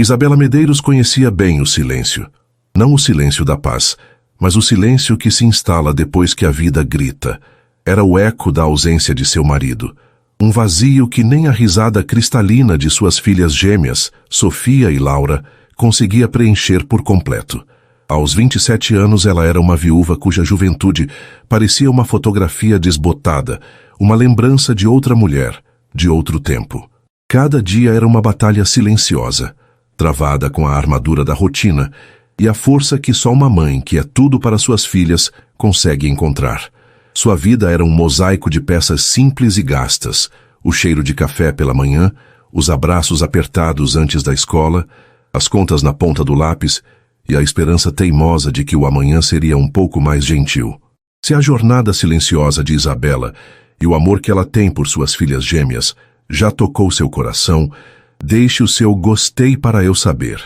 Isabela Medeiros conhecia bem o silêncio. Não o silêncio da paz, mas o silêncio que se instala depois que a vida grita. Era o eco da ausência de seu marido. Um vazio que nem a risada cristalina de suas filhas gêmeas, Sofia e Laura, conseguia preencher por completo. Aos 27 anos ela era uma viúva cuja juventude parecia uma fotografia desbotada, uma lembrança de outra mulher, de outro tempo. Cada dia era uma batalha silenciosa, travada com a armadura da rotina e a força que só uma mãe, que é tudo para suas filhas, consegue encontrar. Sua vida era um mosaico de peças simples e gastas, o cheiro de café pela manhã, os abraços apertados antes da escola, as contas na ponta do lápis e a esperança teimosa de que o amanhã seria um pouco mais gentil. Se a jornada silenciosa de Isabela e o amor que ela tem por suas filhas gêmeas já tocou seu coração, deixe o seu gostei para eu saber.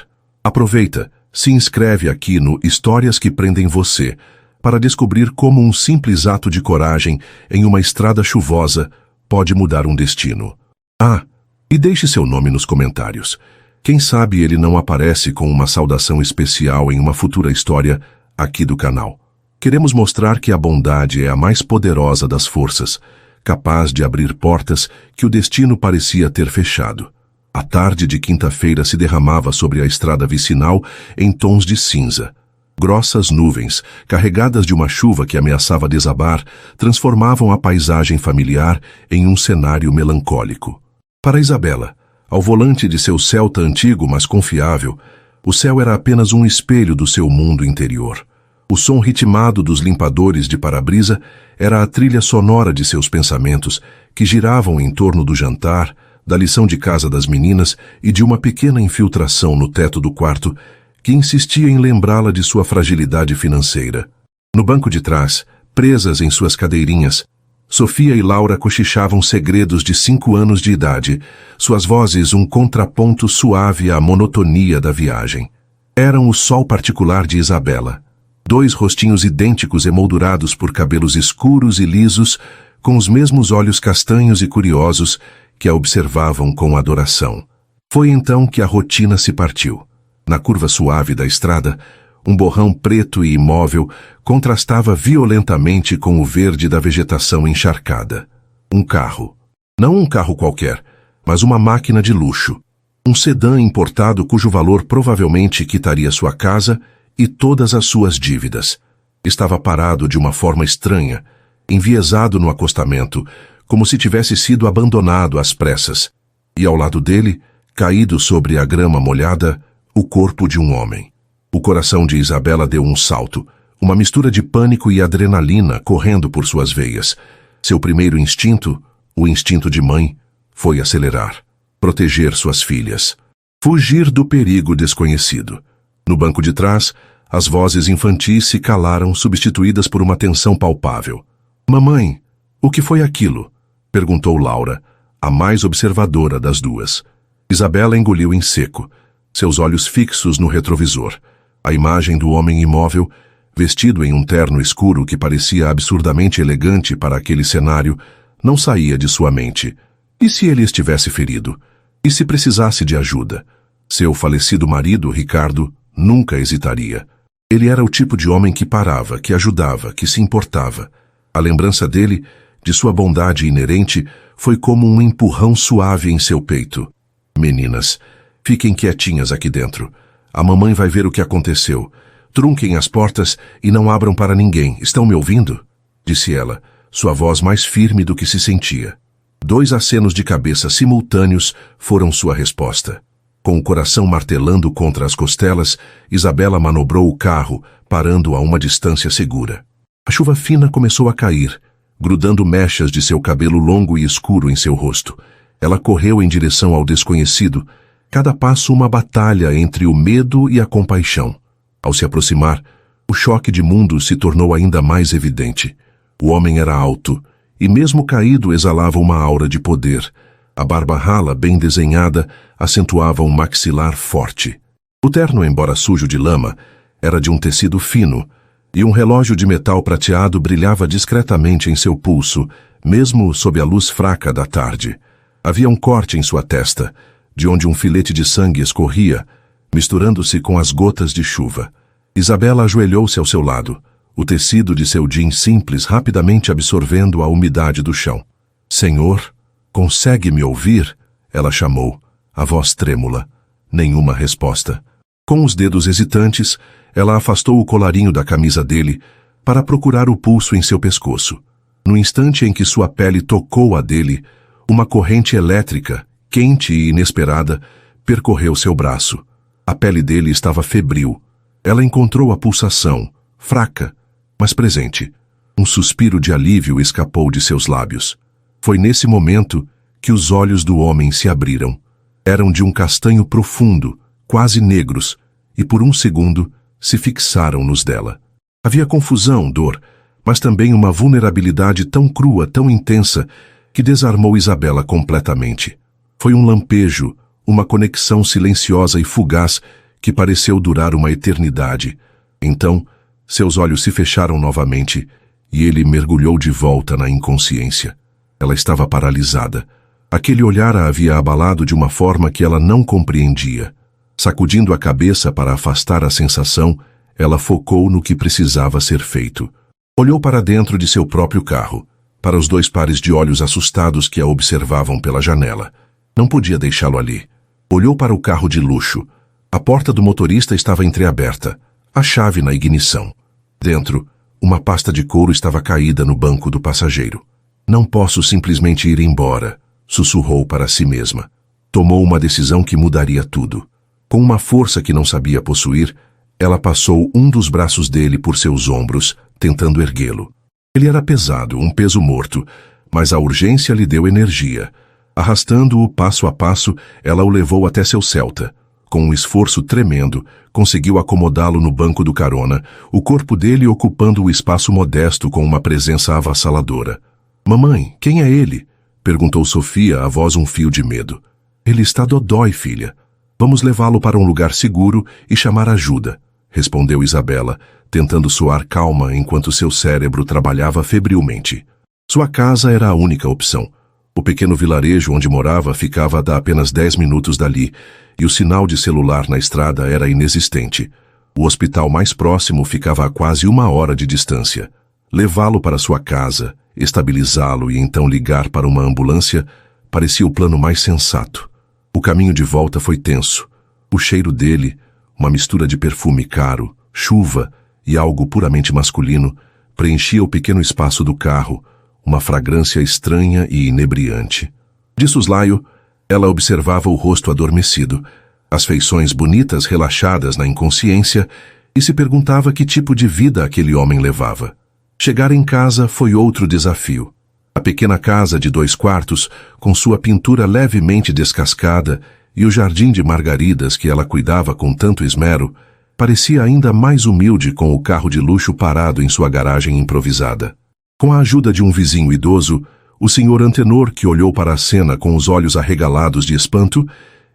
Aproveita, se inscreve aqui no Histórias que Prendem Você, para descobrir como um simples ato de coragem em uma estrada chuvosa pode mudar um destino. Ah, e deixe seu nome nos comentários. Quem sabe ele não aparece com uma saudação especial em uma futura história aqui do canal. Queremos mostrar que a bondade é a mais poderosa das forças, capaz de abrir portas que o destino parecia ter fechado. A tarde de quinta-feira se derramava sobre a estrada vicinal em tons de cinza. Grossas nuvens, carregadas de uma chuva que ameaçava desabar, transformavam a paisagem familiar em um cenário melancólico. Para Isabela, ao volante de seu Celta antigo, mas confiável, o céu era apenas um espelho do seu mundo interior. O som ritmado dos limpadores de para-brisa era a trilha sonora de seus pensamentos, que giravam em torno do jantar, da lição de casa das meninas e de uma pequena infiltração no teto do quarto que insistia em lembrá-la de sua fragilidade financeira. No banco de trás, presas em suas cadeirinhas, Sofia e Laura cochichavam segredos de 5 anos de idade, suas vozes um contraponto suave à monotonia da viagem. Eram o sol particular de Isabela. 2 rostinhos idênticos emoldurados por cabelos escuros e lisos, com os mesmos olhos castanhos e curiosos que a observavam com adoração. Foi então que a rotina se partiu. Na curva suave da estrada, um borrão preto e imóvel contrastava violentamente com o verde da vegetação encharcada. Um carro. Não um carro qualquer, mas uma máquina de luxo. Um sedã importado cujo valor provavelmente quitaria sua casa e todas as suas dívidas. Estava parado de uma forma estranha, enviesado no acostamento, como se tivesse sido abandonado às pressas. E ao lado dele, caído sobre a grama molhada, o corpo de um homem. O coração de Isabela deu um salto, uma mistura de pânico e adrenalina correndo por suas veias. Seu primeiro instinto, o instinto de mãe, foi acelerar, proteger suas filhas, fugir do perigo desconhecido. No banco de trás, as vozes infantis se calaram, substituídas por uma tensão palpável. "Mamãe, o que foi aquilo?" perguntou Laura, a mais observadora das duas. Isabela engoliu em seco, seus olhos fixos no retrovisor. A imagem do homem imóvel, vestido em um terno escuro que parecia absurdamente elegante para aquele cenário, não saía de sua mente. E se ele estivesse ferido? E se precisasse de ajuda? Seu falecido marido, Ricardo, nunca hesitaria. Ele era o tipo de homem que parava, que ajudava, que se importava. A lembrança dele, de sua bondade inerente, foi como um empurrão suave em seu peito. "Meninas, fiquem quietinhas aqui dentro. A mamãe vai ver o que aconteceu. Trunquem as portas e não abram para ninguém. Estão me ouvindo?" disse ela, sua voz mais firme do que se sentia. 2 acenos de cabeça simultâneos foram sua resposta. Com o coração martelando contra as costelas, Isabela manobrou o carro, parando a uma distância segura. A chuva fina começou a cair, grudando mechas de seu cabelo longo e escuro em seu rosto. Ela correu em direção ao desconhecido, cada passo uma batalha entre o medo e a compaixão. Ao se aproximar, o choque de mundos se tornou ainda mais evidente. O homem era alto, e mesmo caído exalava uma aura de poder. A barba rala, bem desenhada, acentuava um maxilar forte. O terno, embora sujo de lama, era de um tecido fino, e um relógio de metal prateado brilhava discretamente em seu pulso, mesmo sob a luz fraca da tarde. Havia um corte em sua testa, de onde um filete de sangue escorria, misturando-se com as gotas de chuva. Isabela ajoelhou-se ao seu lado, o tecido de seu jeans simples rapidamente absorvendo a umidade do chão. Senhor, consegue me ouvir? Ela chamou, a voz trêmula. Nenhuma resposta. Com os dedos hesitantes, ela afastou o colarinho da camisa dele para procurar o pulso em seu pescoço. No instante em que sua pele tocou a dele, uma corrente elétrica, quente e inesperada, percorreu seu braço. A pele dele estava febril. Ela encontrou a pulsação, fraca, mas presente. Um suspiro de alívio escapou de seus lábios. Foi nesse momento que os olhos do homem se abriram. Eram de um castanho profundo, quase negros, e por um segundo se fixaram nos dela. Havia confusão, dor, mas também uma vulnerabilidade tão crua, tão intensa, que desarmou Isabela completamente. Foi um lampejo, uma conexão silenciosa e fugaz que pareceu durar uma eternidade. Então, seus olhos se fecharam novamente e ele mergulhou de volta na inconsciência. Ela estava paralisada. Aquele olhar a havia abalado de uma forma que ela não compreendia. Sacudindo a cabeça para afastar a sensação, ela focou no que precisava ser feito. Olhou para dentro de seu próprio carro, para os 2 pares de olhos assustados que a observavam pela janela. Não podia deixá-lo ali. Olhou para o carro de luxo. A porta do motorista estava entreaberta, a chave na ignição. Dentro, uma pasta de couro estava caída no banco do passageiro. Não posso simplesmente ir embora, sussurrou para si mesma. Tomou uma decisão que mudaria tudo. Com uma força que não sabia possuir, ela passou um dos braços dele por seus ombros, tentando erguê-lo. Ele era pesado, um peso morto, mas a urgência lhe deu energia. Arrastando-o passo a passo, ela o levou até seu Celta. Com um esforço tremendo, conseguiu acomodá-lo no banco do carona, o corpo dele ocupando o espaço modesto com uma presença avassaladora. Mamãe, quem é ele? Perguntou Sofia, a voz um fio de medo. Ele está dodói, filha. Vamos levá-lo para um lugar seguro e chamar ajuda, respondeu Isabela, tentando soar calma enquanto seu cérebro trabalhava febrilmente. Sua casa era a única opção. O pequeno vilarejo onde morava ficava a apenas 10 minutos dali, e o sinal de celular na estrada era inexistente. O hospital mais próximo ficava a quase 1 hora de distância. Levá-lo para sua casa, estabilizá-lo e então ligar para uma ambulância parecia o plano mais sensato. O caminho de volta foi tenso. O cheiro dele, uma mistura de perfume caro, chuva e algo puramente masculino, preenchia o pequeno espaço do carro, uma fragrância estranha e inebriante. De soslaio, ela observava o rosto adormecido, as feições bonitas relaxadas na inconsciência e se perguntava que tipo de vida aquele homem levava. Chegar em casa foi outro desafio. A pequena casa de 2 quartos, com sua pintura levemente descascada e o jardim de margaridas que ela cuidava com tanto esmero, parecia ainda mais humilde com o carro de luxo parado em sua garagem improvisada. Com a ajuda de um vizinho idoso, o Sr. Antenor, que olhou para a cena com os olhos arregalados de espanto,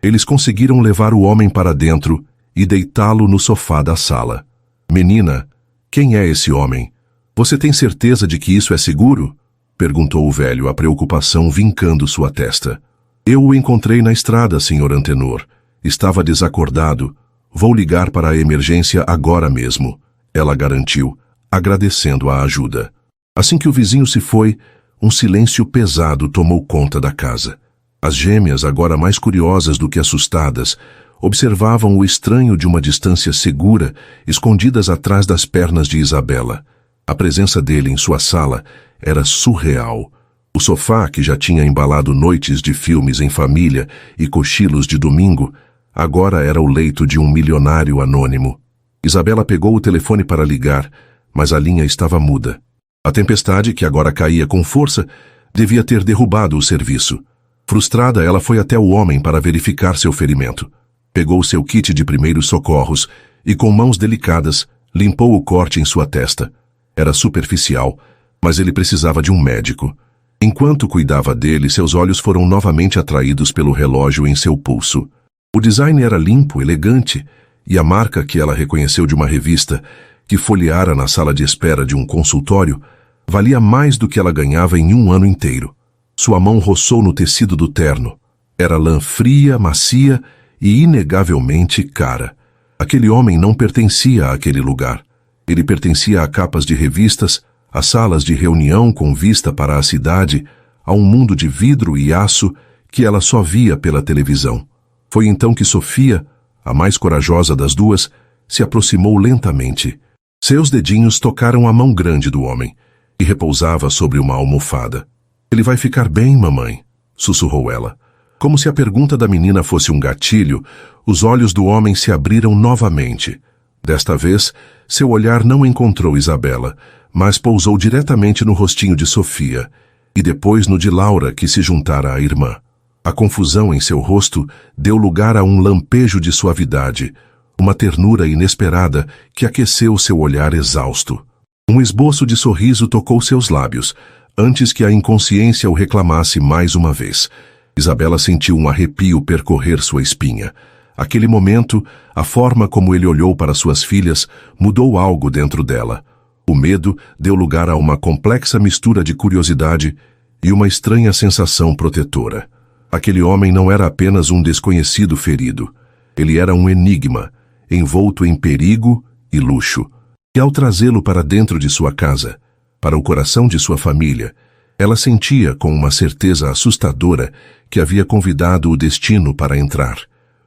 eles conseguiram levar o homem para dentro e deitá-lo no sofá da sala. Menina, quem é esse homem? Você tem certeza de que isso é seguro? Perguntou o velho, a preocupação vincando sua testa. Eu o encontrei na estrada, Sr. Antenor. Estava desacordado. Vou ligar para a emergência agora mesmo, ela garantiu, agradecendo a ajuda. Assim que o vizinho se foi, um silêncio pesado tomou conta da casa. As gêmeas, agora mais curiosas do que assustadas, observavam o estranho de uma distância segura, escondidas atrás das pernas de Isabela. A presença dele em sua sala era surreal. O sofá, que já tinha embalado noites de filmes em família e cochilos de domingo, agora era o leito de um milionário anônimo. Isabela pegou o telefone para ligar, mas a linha estava muda. A tempestade, que agora caía com força, devia ter derrubado o serviço. Frustrada, ela foi até o homem para verificar seu ferimento. Pegou seu kit de primeiros socorros e, com mãos delicadas, limpou o corte em sua testa. Era superficial, mas ele precisava de um médico. Enquanto cuidava dele, seus olhos foram novamente atraídos pelo relógio em seu pulso. O design era limpo, elegante, e a marca que ela reconheceu de uma revista, que folheara na sala de espera de um consultório, valia mais do que ela ganhava em 1 ano inteiro. Sua mão roçou no tecido do terno. Era lã fria, macia e inegavelmente cara. Aquele homem não pertencia àquele lugar. Ele pertencia a capas de revistas, a salas de reunião com vista para a cidade, a um mundo de vidro e aço que ela só via pela televisão. Foi então que Sofia, a mais corajosa das duas, se aproximou lentamente. Seus dedinhos tocaram a mão grande do homem, que repousava sobre uma almofada. "Ele vai ficar bem, mamãe", sussurrou ela. Como se a pergunta da menina fosse um gatilho, os olhos do homem se abriram novamente. Desta vez, seu olhar não encontrou Isabela, mas pousou diretamente no rostinho de Sofia, e depois no de Laura, que se juntara à irmã. A confusão em seu rosto deu lugar a um lampejo de suavidade, uma ternura inesperada que aqueceu seu olhar exausto. Um esboço de sorriso tocou seus lábios, antes que a inconsciência o reclamasse mais uma vez. Isabela sentiu um arrepio percorrer sua espinha. Aquele momento, a forma como ele olhou para suas filhas mudou algo dentro dela. O medo deu lugar a uma complexa mistura de curiosidade e uma estranha sensação protetora. Aquele homem não era apenas um desconhecido ferido. Ele era um enigma, envolto em perigo e luxo. E ao trazê-lo para dentro de sua casa, para o coração de sua família, ela sentia com uma certeza assustadora que havia convidado o destino para entrar.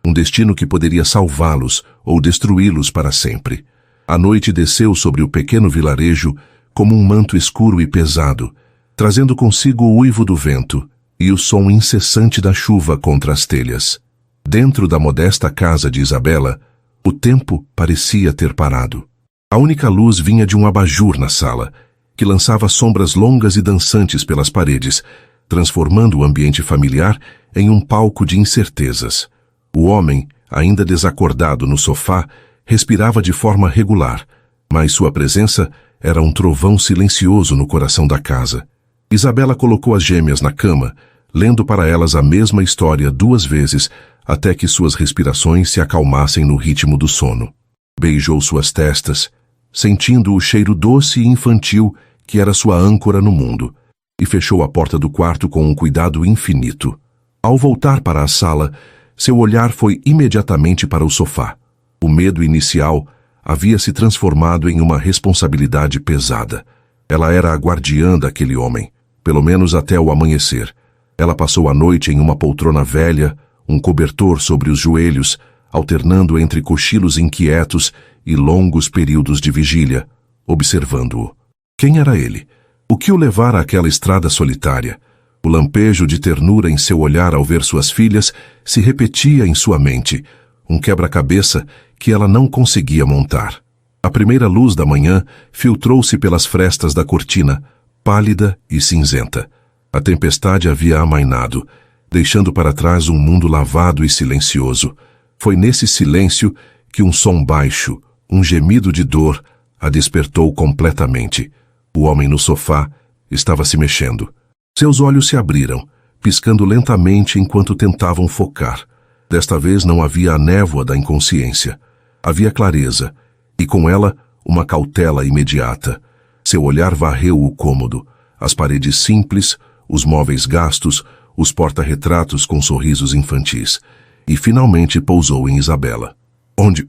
Um destino que poderia salvá-los ou destruí-los para sempre. A noite desceu sobre o pequeno vilarejo como um manto escuro e pesado, trazendo consigo o uivo do vento e o som incessante da chuva contra as telhas. Dentro da modesta casa de Isabela, o tempo parecia ter parado. A única luz vinha de um abajur na sala, que lançava sombras longas e dançantes pelas paredes, transformando o ambiente familiar em um palco de incertezas. O homem, ainda desacordado no sofá, respirava de forma regular, mas sua presença era um trovão silencioso no coração da casa. Isabela colocou as gêmeas na cama, lendo para elas a mesma história 2 vezes, até que suas respirações se acalmassem no ritmo do sono. Beijou suas testas, sentindo o cheiro doce e infantil que era sua âncora no mundo, e fechou a porta do quarto com um cuidado infinito. Ao voltar para a sala, seu olhar foi imediatamente para o sofá. O medo inicial havia se transformado em uma responsabilidade pesada. Ela era a guardiã daquele homem, pelo menos até o amanhecer. Ela passou a noite em uma poltrona velha, um cobertor sobre os joelhos, alternando entre cochilos inquietos e longos períodos de vigília, observando-o. Quem era ele? O que o levara àquela estrada solitária? O lampejo de ternura em seu olhar ao ver suas filhas se repetia em sua mente, um quebra-cabeça que ela não conseguia montar. A primeira luz da manhã filtrou-se pelas frestas da cortina, pálida e cinzenta. A tempestade havia amainado, deixando para trás um mundo lavado e silencioso. Foi nesse silêncio que um som baixo, um gemido de dor, a despertou completamente. O homem no sofá estava se mexendo. Seus olhos se abriram, piscando lentamente enquanto tentavam focar. Desta vez não havia a névoa da inconsciência. Havia clareza, e com ela uma cautela imediata. Seu olhar varreu o cômodo, as paredes simples, os móveis gastos, os porta-retratos com sorrisos infantis, e finalmente pousou em Isabela. Onde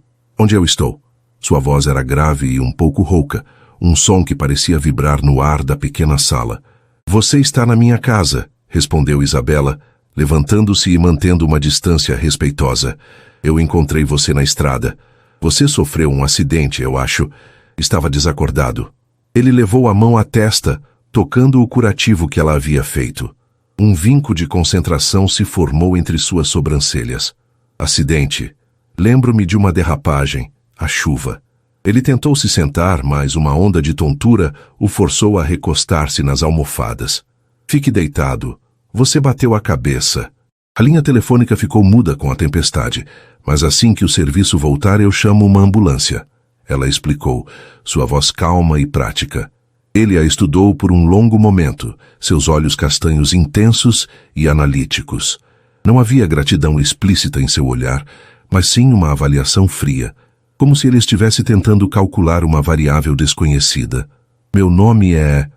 eu estou? Sua voz era grave e um pouco rouca, um som que parecia vibrar no ar da pequena sala. Você está na minha casa, respondeu Isabela, levantando-se e mantendo uma distância respeitosa. Eu encontrei você na estrada. Você sofreu um acidente, eu acho. Estava desacordado. Ele levou a mão à testa, tocando o curativo que ela havia feito. Um vinco de concentração se formou entre suas sobrancelhas. Acidente. Lembro-me de uma derrapagem, a chuva. Ele tentou se sentar, mas uma onda de tontura o forçou a recostar-se nas almofadas. Fique deitado. Você bateu a cabeça. A linha telefônica ficou muda com a tempestade, mas assim que o serviço voltar eu chamo uma ambulância. Ela explicou, sua voz calma e prática. Ele a estudou por um longo momento, seus olhos castanhos intensos e analíticos. Não havia gratidão explícita em seu olhar, mas sim uma avaliação fria, como se ele estivesse tentando calcular uma variável desconhecida. Meu nome é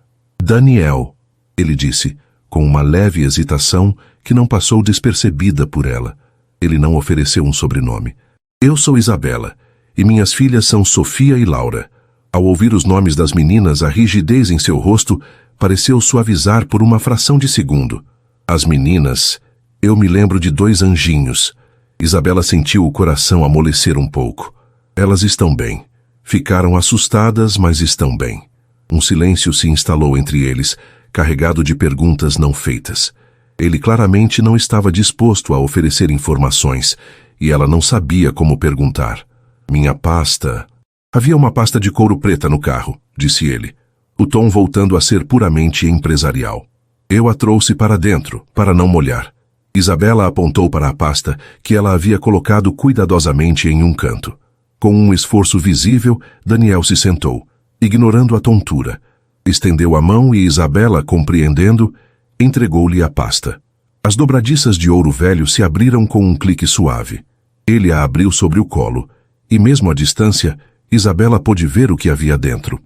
Daniel, ele disse, com uma leve hesitação que não passou despercebida por ela. Ele não ofereceu um sobrenome. Eu sou Isabela, e minhas filhas são Sofia e Laura. Ao ouvir os nomes das meninas, a rigidez em seu rosto pareceu suavizar por uma fração de segundo. As meninas, eu me lembro de 2 anjinhos. Isabela sentiu o coração amolecer um pouco. Elas estão bem. Ficaram assustadas, mas estão bem. Um silêncio se instalou entre eles, carregado de perguntas não feitas. Ele claramente não estava disposto a oferecer informações, e ela não sabia como perguntar. Minha pasta... Havia uma pasta de couro preta no carro, disse ele, o tom voltando a ser puramente empresarial. Eu a trouxe para dentro, para não molhar. Isabela apontou para a pasta que ela havia colocado cuidadosamente em um canto. Com um esforço visível, Daniel se sentou, ignorando a tontura. Estendeu a mão e Isabela, compreendendo, entregou-lhe a pasta. As dobradiças de ouro velho se abriram com um clique suave. Ele a abriu sobre o colo, e mesmo à distância, Isabela pôde ver o que havia dentro.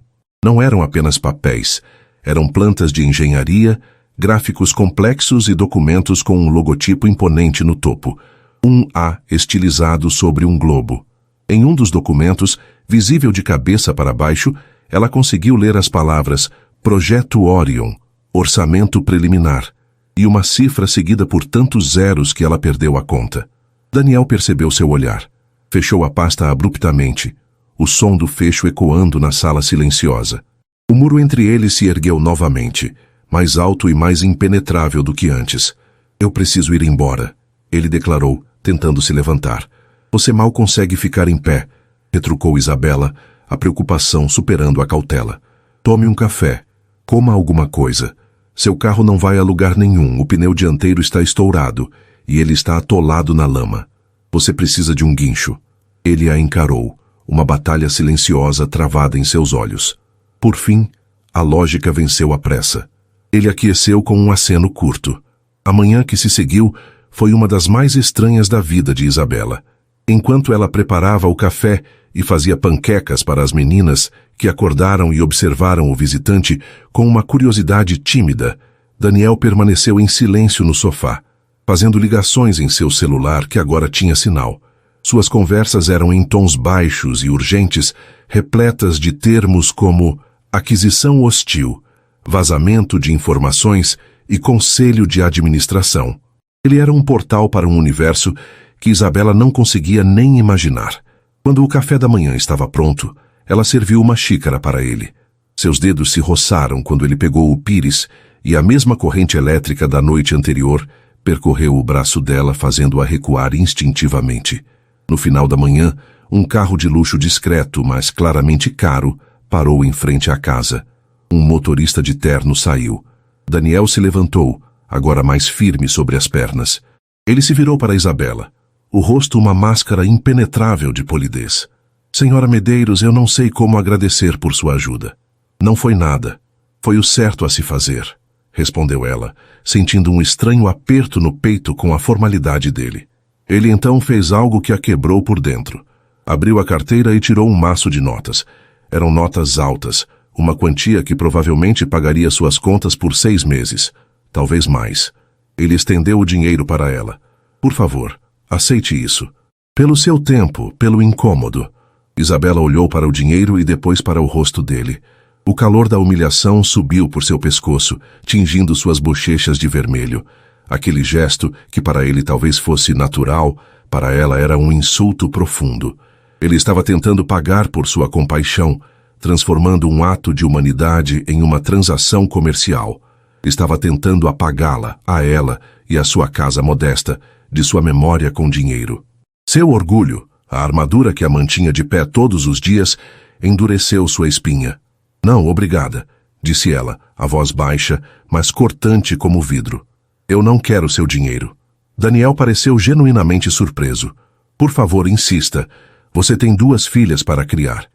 Não eram apenas papéis, eram plantas de engenharia, gráficos complexos e documentos com um logotipo imponente no topo, um A estilizado sobre um globo. Em um dos documentos, visível de cabeça para baixo, ela conseguiu ler as palavras Projeto Orion, Orçamento Preliminar, e uma cifra seguida por tantos zeros que ela perdeu a conta. Daniel percebeu seu olhar. Fechou a pasta abruptamente, o som do fecho ecoando na sala silenciosa. O muro entre eles se ergueu novamente, mais alto e mais impenetrável do que antes. Eu preciso ir embora, ele declarou, tentando se levantar. Você mal consegue ficar em pé, retrucou Isabela, a preocupação superando a cautela. Tome um café, coma alguma coisa. Seu carro não vai a lugar nenhum, o pneu dianteiro está estourado e ele está atolado na lama. Você precisa de um guincho. Ele a encarou, uma batalha silenciosa travada em seus olhos. Por fim, a lógica venceu a pressa. Ele aqueceu com um aceno curto. A manhã que se seguiu foi uma das mais estranhas da vida de Isabela. Enquanto ela preparava o café e fazia panquecas para as meninas, que acordaram e observaram o visitante com uma curiosidade tímida, Daniel permaneceu em silêncio no sofá, fazendo ligações em seu celular que agora tinha sinal. Suas conversas eram em tons baixos e urgentes, repletas de termos como aquisição hostil, vazamento de informações e conselho de administração. Ele era um portal para um universo que Isabela não conseguia nem imaginar. Quando o café da manhã estava pronto, ela serviu uma xícara para ele. Seus dedos se roçaram quando ele pegou o pires e a mesma corrente elétrica da noite anterior percorreu o braço dela, fazendo-a recuar instintivamente. No final da manhã, um carro de luxo discreto, mas claramente caro, parou em frente à casa. Um motorista de terno saiu. Daniel se levantou, agora mais firme sobre as pernas. Ele se virou para Isabela, o rosto uma máscara impenetrável de polidez. Senhora Medeiros, eu não sei como agradecer por sua ajuda. Não foi nada. Foi o certo a se fazer, respondeu ela, sentindo um estranho aperto no peito com a formalidade dele. Ele então fez algo que a quebrou por dentro. Abriu a carteira e tirou um maço de notas. Eram notas altas, uma quantia que provavelmente pagaria suas contas por 6 meses, talvez mais. Ele estendeu o dinheiro para ela. Por favor, aceite isso. Pelo seu tempo, pelo incômodo. Isabela olhou para o dinheiro e depois para o rosto dele. O calor da humilhação subiu por seu pescoço, tingindo suas bochechas de vermelho. Aquele gesto, que para ele talvez fosse natural, para ela era um insulto profundo. Ele estava tentando pagar por sua compaixão, transformando um ato de humanidade em uma transação comercial. Estava tentando apagá-la, a ela e a sua casa modesta, de sua memória com dinheiro. Seu orgulho, a armadura que a mantinha de pé todos os dias, endureceu sua espinha. Não, obrigada, disse ela, a voz baixa, mas cortante como vidro. Eu não quero seu dinheiro. Daniel pareceu genuinamente surpreso. Por favor, insista. Você tem 2 filhas para criar.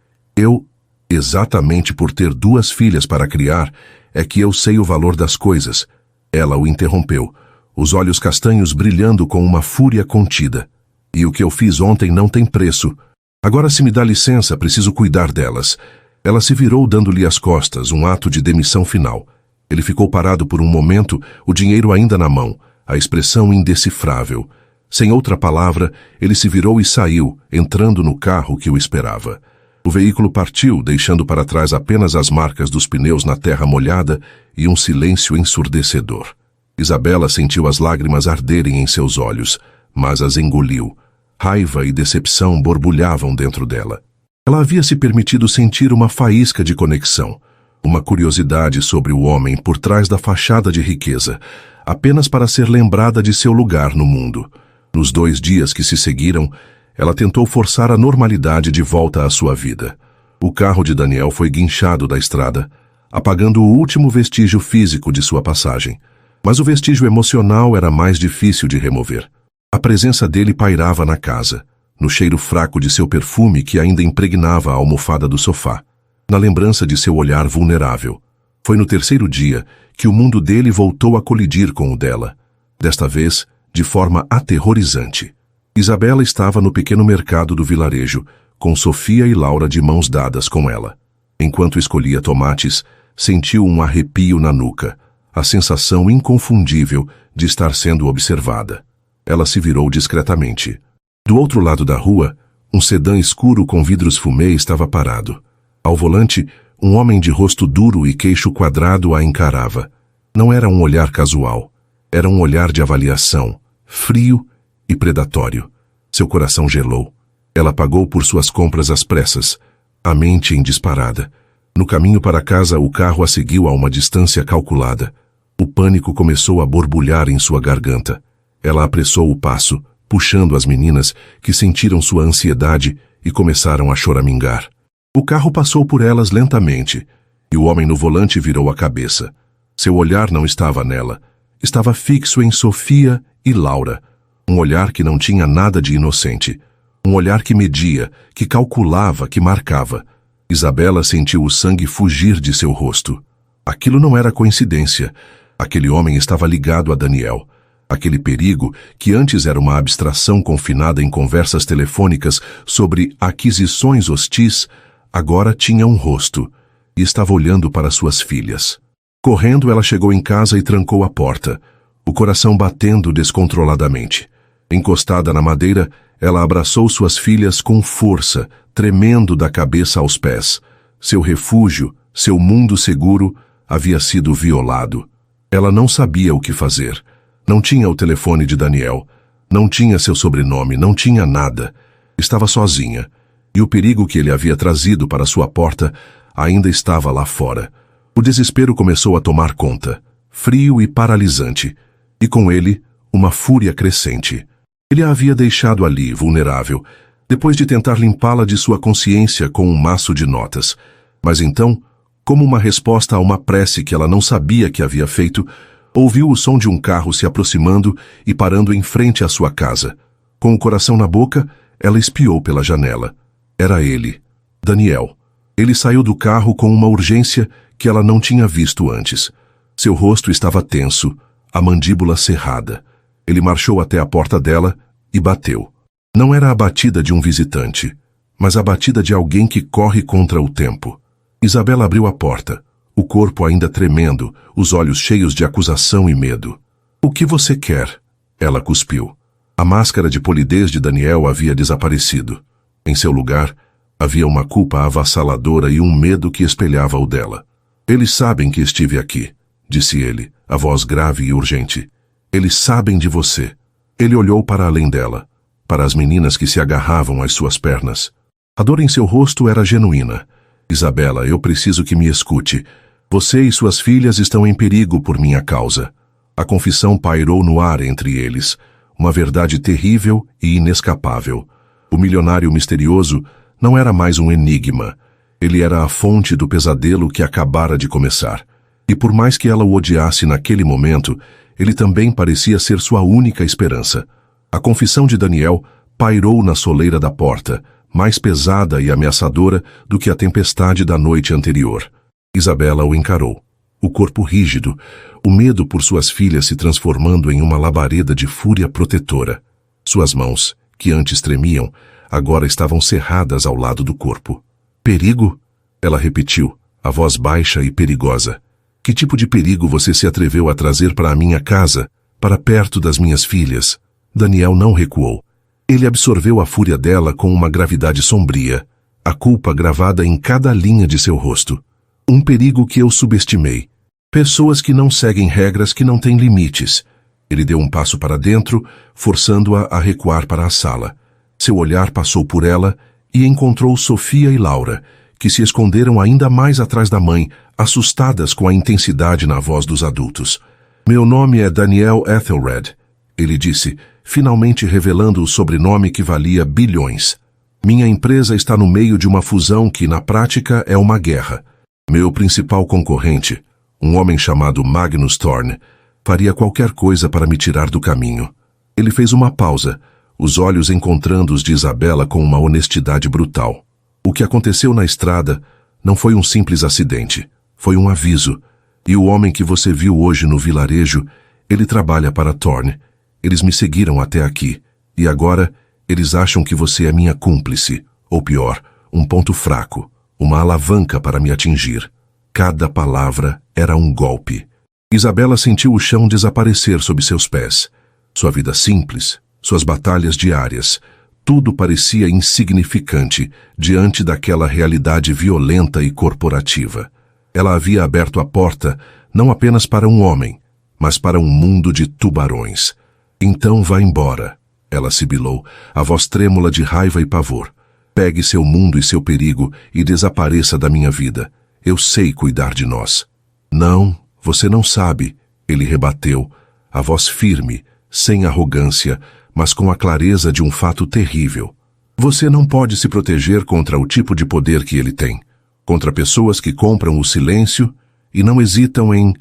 Exatamente por ter 2 filhas para criar, é que eu sei o valor das coisas. Ela o interrompeu, os olhos castanhos brilhando com uma fúria contida. E o que eu fiz ontem não tem preço. Agora, se me dá licença, preciso cuidar delas. Ela se virou dando-lhe as costas, um ato de demissão final. Ele ficou parado por um momento, o dinheiro ainda na mão, a expressão indecifrável. Sem outra palavra, ele se virou e saiu, entrando no carro que o esperava. O veículo partiu, deixando para trás apenas as marcas dos pneus na terra molhada e um silêncio ensurdecedor. Isabela sentiu as lágrimas arderem em seus olhos, mas as engoliu. Raiva e decepção borbulhavam dentro dela. Ela havia se permitido sentir uma faísca de conexão, uma curiosidade sobre o homem por trás da fachada de riqueza, apenas para ser lembrada de seu lugar no mundo. Nos 2 dias que se seguiram, ela tentou forçar a normalidade de volta à sua vida. O carro de Daniel foi guinchado da estrada, apagando o último vestígio físico de sua passagem. Mas o vestígio emocional era mais difícil de remover. A presença dele pairava na casa, no cheiro fraco de seu perfume que ainda impregnava a almofada do sofá, na lembrança de seu olhar vulnerável. Foi no 3º dia que o mundo dele voltou a colidir com o dela, desta vez de forma aterrorizante. Isabela estava no pequeno mercado do vilarejo, com Sofia e Laura de mãos dadas com ela. Enquanto escolhia tomates, sentiu um arrepio na nuca, a sensação inconfundível de estar sendo observada. Ela se virou discretamente. Do outro lado da rua, um sedã escuro com vidros fumê estava parado. Ao volante, um homem de rosto duro e queixo quadrado a encarava. Não era um olhar casual. Era um olhar de avaliação, frio e predatório. Seu coração gelou. Ela pagou por suas compras às pressas, a mente em disparada. No caminho para casa, o carro a seguiu a uma distância calculada. O pânico começou a borbulhar em sua garganta. Ela apressou o passo, puxando as meninas, que sentiram sua ansiedade e começaram a choramingar. O carro passou por elas lentamente, e o homem no volante virou a cabeça. Seu olhar não estava nela. Estava fixo em Sofia e Laura. Um olhar que não tinha nada de inocente. Um olhar que media, que calculava, que marcava. Isabela sentiu o sangue fugir de seu rosto. Aquilo não era coincidência. Aquele homem estava ligado a Daniel. Aquele perigo, que antes era uma abstração confinada em conversas telefônicas sobre aquisições hostis, agora tinha um rosto e estava olhando para suas filhas. Correndo, ela chegou em casa e trancou a porta, o coração batendo descontroladamente. Encostada na madeira, ela abraçou suas filhas com força, tremendo da cabeça aos pés. Seu refúgio, seu mundo seguro, havia sido violado. Ela não sabia o que fazer. Não tinha o telefone de Daniel. Não tinha seu sobrenome, não tinha nada. Estava sozinha. E o perigo que ele havia trazido para sua porta ainda estava lá fora. O desespero começou a tomar conta, frio e paralisante. E com ele, uma fúria crescente. Ele a havia deixado ali, vulnerável, depois de tentar limpá-la de sua consciência com um maço de notas. Mas então, como uma resposta a uma prece que ela não sabia que havia feito, ouviu o som de um carro se aproximando e parando em frente à sua casa. Com o coração na boca, ela espiou pela janela. Era ele, Daniel. Ele saiu do carro com uma urgência que ela não tinha visto antes. Seu rosto estava tenso, a mandíbula cerrada. Ele marchou até a porta dela e bateu. Não era a batida de um visitante, mas a batida de alguém que corre contra o tempo. Isabela abriu a porta, o corpo ainda tremendo, os olhos cheios de acusação e medo. "O que você quer?" Ela cuspiu. A máscara de polidez de Daniel havia desaparecido. Em seu lugar, havia uma culpa avassaladora e um medo que espelhava o dela. "Eles sabem que estive aqui", disse ele, a voz grave e urgente. "Eles sabem de você." Ele olhou para além dela, para as meninas que se agarravam às suas pernas. A dor em seu rosto era genuína. "Isabela, eu preciso que me escute. Você e suas filhas estão em perigo por minha causa." A confissão pairou no ar entre eles, uma verdade terrível e inescapável. O milionário misterioso não era mais um enigma. Ele era a fonte do pesadelo que acabara de começar. E por mais que ela o odiasse naquele momento, ele também parecia ser sua única esperança. A confissão de Daniel pairou na soleira da porta, mais pesada e ameaçadora do que a tempestade da noite anterior. Isabela o encarou. O corpo rígido, o medo por suas filhas se transformando em uma labareda de fúria protetora. Suas mãos, que antes tremiam, agora estavam cerradas ao lado do corpo. "Perigo?" Ela repetiu, a voz baixa e perigosa. "Que tipo de perigo você se atreveu a trazer para a minha casa, para perto das minhas filhas?" Daniel não recuou. Ele absorveu a fúria dela com uma gravidade sombria, a culpa gravada em cada linha de seu rosto. Um perigo que eu subestimei. Pessoas que não seguem regras, que não têm limites. Ele deu um passo para dentro, forçando-a a recuar para a sala. Seu olhar passou por ela e encontrou Sofia e Laura, que se esconderam ainda mais atrás da mãe, assustadas com a intensidade na voz dos adultos. Meu nome é Daniel Ethelred, ele disse, finalmente revelando o sobrenome que valia bilhões. Minha empresa está no meio de uma fusão que, na prática, é uma guerra. Meu principal concorrente, um homem chamado Magnus Thorne, faria qualquer coisa para me tirar do caminho. Ele fez uma pausa, os olhos encontrando os de Isabela com uma honestidade brutal. O que aconteceu na estrada não foi um simples acidente, foi um aviso. E o homem que você viu hoje no vilarejo, ele trabalha para Thorne. Eles me seguiram até aqui, e agora eles acham que você é minha cúmplice, ou pior, um ponto fraco, uma alavanca para me atingir. Cada palavra era um golpe. Isabela sentiu o chão desaparecer sob seus pés. Sua vida simples, suas batalhas diárias, tudo parecia insignificante diante daquela realidade violenta e corporativa. Ela havia aberto a porta não apenas para um homem, mas para um mundo de tubarões. Então vá embora, ela sibilou, a voz trêmula de raiva e pavor. Pegue seu mundo e seu perigo e desapareça da minha vida. Eu sei cuidar de nós. Não, você não sabe, ele rebateu, a voz firme, sem arrogância, mas com a clareza de um fato terrível. Você não pode se proteger contra o tipo de poder que ele tem. Contra pessoas que compram o silêncio e não hesitam em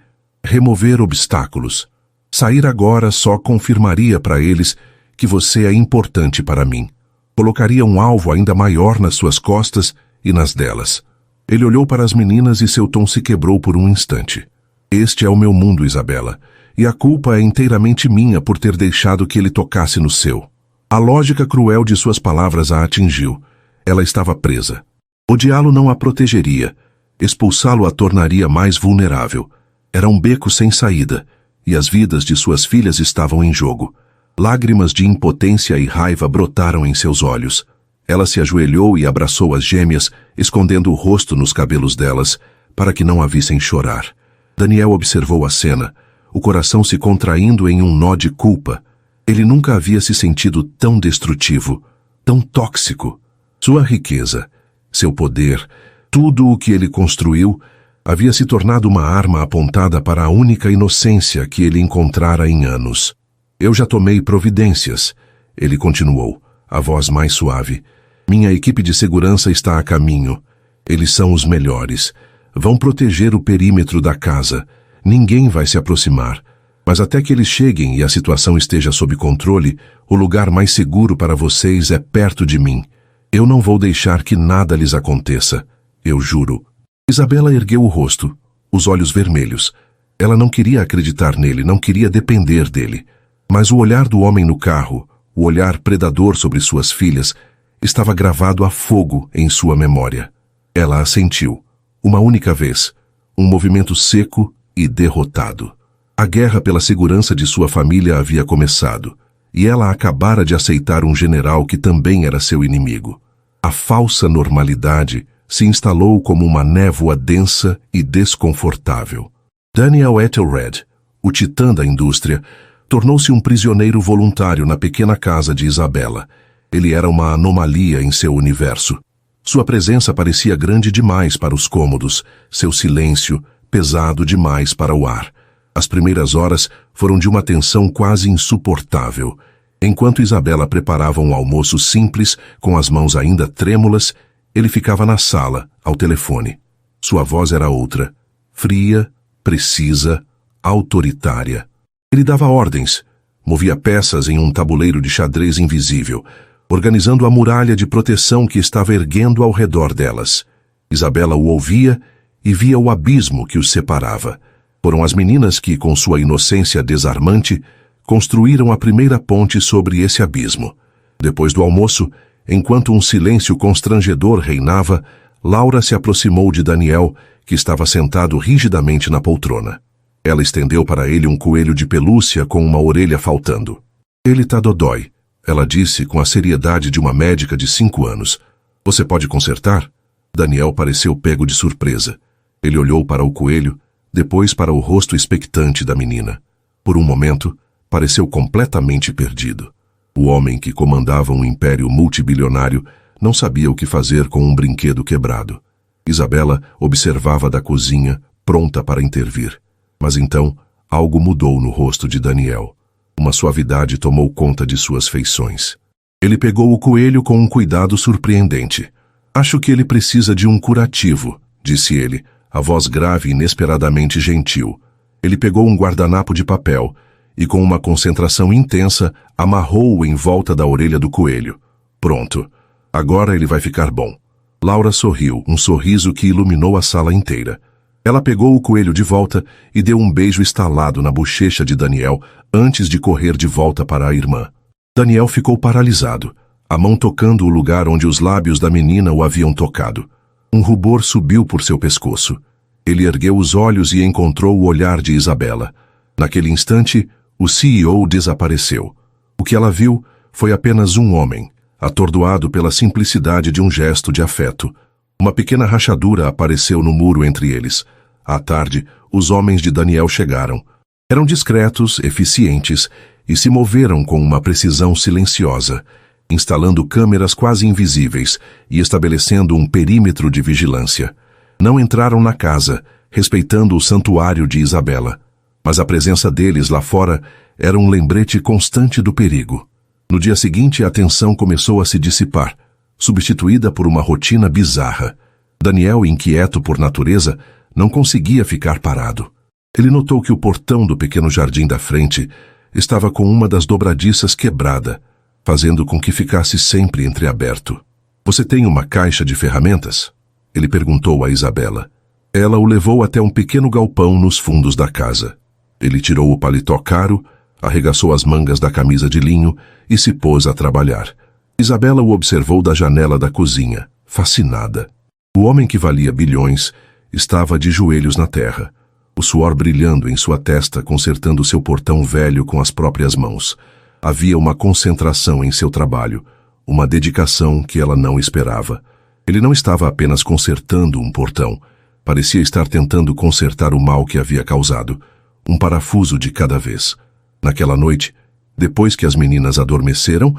remover obstáculos. Sair agora só confirmaria para eles que você é importante para mim. Colocaria um alvo ainda maior nas suas costas e nas delas. Ele olhou para as meninas e seu tom se quebrou por um instante. Este é o meu mundo, Isabela, e a culpa é inteiramente minha por ter deixado que ele tocasse no seu. A lógica cruel de suas palavras a atingiu. Ela estava presa. Odiá-lo não a protegeria. Expulsá-lo a tornaria mais vulnerável. Era um beco sem saída, e as vidas de suas filhas estavam em jogo. Lágrimas de impotência e raiva brotaram em seus olhos. Ela se ajoelhou e abraçou as gêmeas, escondendo o rosto nos cabelos delas, para que não a vissem chorar. Daniel observou a cena, o coração se contraindo em um nó de culpa. Ele nunca havia se sentido tão destrutivo, tão tóxico. Sua riqueza, seu poder, tudo o que ele construiu, havia se tornado uma arma apontada para a única inocência que ele encontrara em anos. Eu já tomei providências, ele continuou, a voz mais suave. Minha equipe de segurança está a caminho. Eles são os melhores. Vão proteger o perímetro da casa. Ninguém vai se aproximar. Mas até que eles cheguem e a situação esteja sob controle, o lugar mais seguro para vocês é perto de mim. Eu não vou deixar que nada lhes aconteça. Eu juro. Isabela ergueu o rosto, os olhos vermelhos. Ela não queria acreditar nele, não queria depender dele. Mas o olhar do homem no carro, o olhar predador sobre suas filhas, estava gravado a fogo em sua memória. Ela assentiu. Uma única vez. Um movimento seco e derrotado. A guerra pela segurança de sua família havia começado, e ela acabara de aceitar um general que também era seu inimigo. A falsa normalidade se instalou como uma névoa densa e desconfortável. Daniel Ethelred, o titã da indústria, tornou-se um prisioneiro voluntário na pequena casa de Isabela. Ele era uma anomalia em seu universo. Sua presença parecia grande demais para os cômodos, seu silêncio pesado demais para o ar. As primeiras horas foram de uma tensão quase insuportável. Enquanto Isabela preparava um almoço simples, com as mãos ainda trêmulas, ele ficava na sala, ao telefone. Sua voz era outra, fria, precisa, autoritária. Ele dava ordens, movia peças em um tabuleiro de xadrez invisível, organizando a muralha de proteção que estava erguendo ao redor delas. Isabela o ouvia e via o abismo que os separava. Foram as meninas que, com sua inocência desarmante, construíram a primeira ponte sobre esse abismo. Depois do almoço, enquanto um silêncio constrangedor reinava, Laura se aproximou de Daniel, que estava sentado rigidamente na poltrona. Ela estendeu para ele um coelho de pelúcia com uma orelha faltando. Ele tá dodói, ela disse com a seriedade de uma médica de 5 anos. Você pode consertar? Daniel pareceu pego de surpresa. Ele olhou para o coelho, depois para o rosto expectante da menina. Por um momento, pareceu completamente perdido. O homem que comandava um império multibilionário não sabia o que fazer com um brinquedo quebrado. Isabela observava da cozinha, pronta para intervir. Mas então, algo mudou no rosto de Daniel. Uma suavidade tomou conta de suas feições. Ele pegou o coelho com um cuidado surpreendente. Acho que ele precisa de um curativo, disse ele, a voz grave e inesperadamente gentil. Ele pegou um guardanapo de papel e, com uma concentração intensa, amarrou-o em volta da orelha do coelho. Pronto. Agora ele vai ficar bom. Laura sorriu, um sorriso que iluminou a sala inteira. Ela pegou o coelho de volta e deu um beijo estalado na bochecha de Daniel antes de correr de volta para a irmã. Daniel ficou paralisado, a mão tocando o lugar onde os lábios da menina o haviam tocado. Um rubor subiu por seu pescoço. Ele ergueu os olhos e encontrou o olhar de Isabela. Naquele instante, o CEO desapareceu. O que ela viu foi apenas um homem, atordoado pela simplicidade de um gesto de afeto. Uma pequena rachadura apareceu no muro entre eles. À tarde, os homens de Daniel chegaram. Eram discretos, eficientes e se moveram com uma precisão silenciosa, instalando câmeras quase invisíveis e estabelecendo um perímetro de vigilância. Não entraram na casa, respeitando o santuário de Isabela, mas a presença deles lá fora era um lembrete constante do perigo. No dia seguinte, a tensão começou a se dissipar, substituída por uma rotina bizarra. Daniel, inquieto por natureza, não conseguia ficar parado. Ele notou que o portão do pequeno jardim da frente estava com uma das dobradiças quebrada, fazendo com que ficasse sempre entreaberto. Você tem uma caixa de ferramentas? Ele perguntou a Isabela. Ela o levou até um pequeno galpão nos fundos da casa. Ele tirou o paletó caro, arregaçou as mangas da camisa de linho e se pôs a trabalhar. Isabela o observou da janela da cozinha, fascinada. O homem que valia bilhões estava de joelhos na terra, o suor brilhando em sua testa, consertando seu portão velho com as próprias mãos. Havia uma concentração em seu trabalho, uma dedicação que ela não esperava. Ele não estava apenas consertando um portão, parecia estar tentando consertar o mal que havia causado, um parafuso de cada vez. Naquela noite, depois que as meninas adormeceram,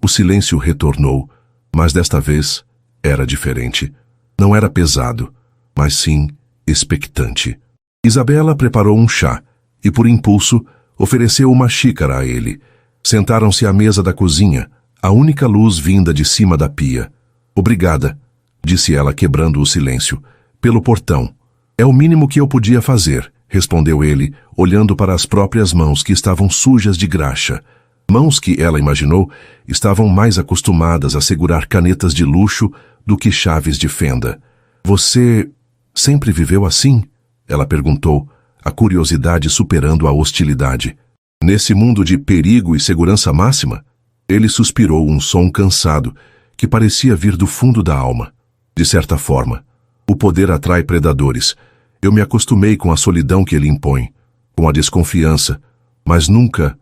o silêncio retornou, mas desta vez era diferente. Não era pesado, mas sim expectante. Isabela preparou um chá e, por impulso, ofereceu uma xícara a ele. Sentaram-se à mesa da cozinha, a única luz vinda de cima da pia. Obrigada, disse ela quebrando o silêncio, pelo portão. É o mínimo que eu podia fazer, respondeu ele, olhando para as próprias mãos que estavam sujas de graxa. Mãos que, ela imaginou, estavam mais acostumadas a segurar canetas de luxo do que chaves de fenda. Você sempre viveu assim? Ela perguntou, a curiosidade superando a hostilidade. Nesse mundo de perigo e segurança máxima? Ele suspirou um som cansado, que parecia vir do fundo da alma. De certa forma, o poder atrai predadores. Eu me acostumei com a solidão que ele impõe, com a desconfiança, mas nunca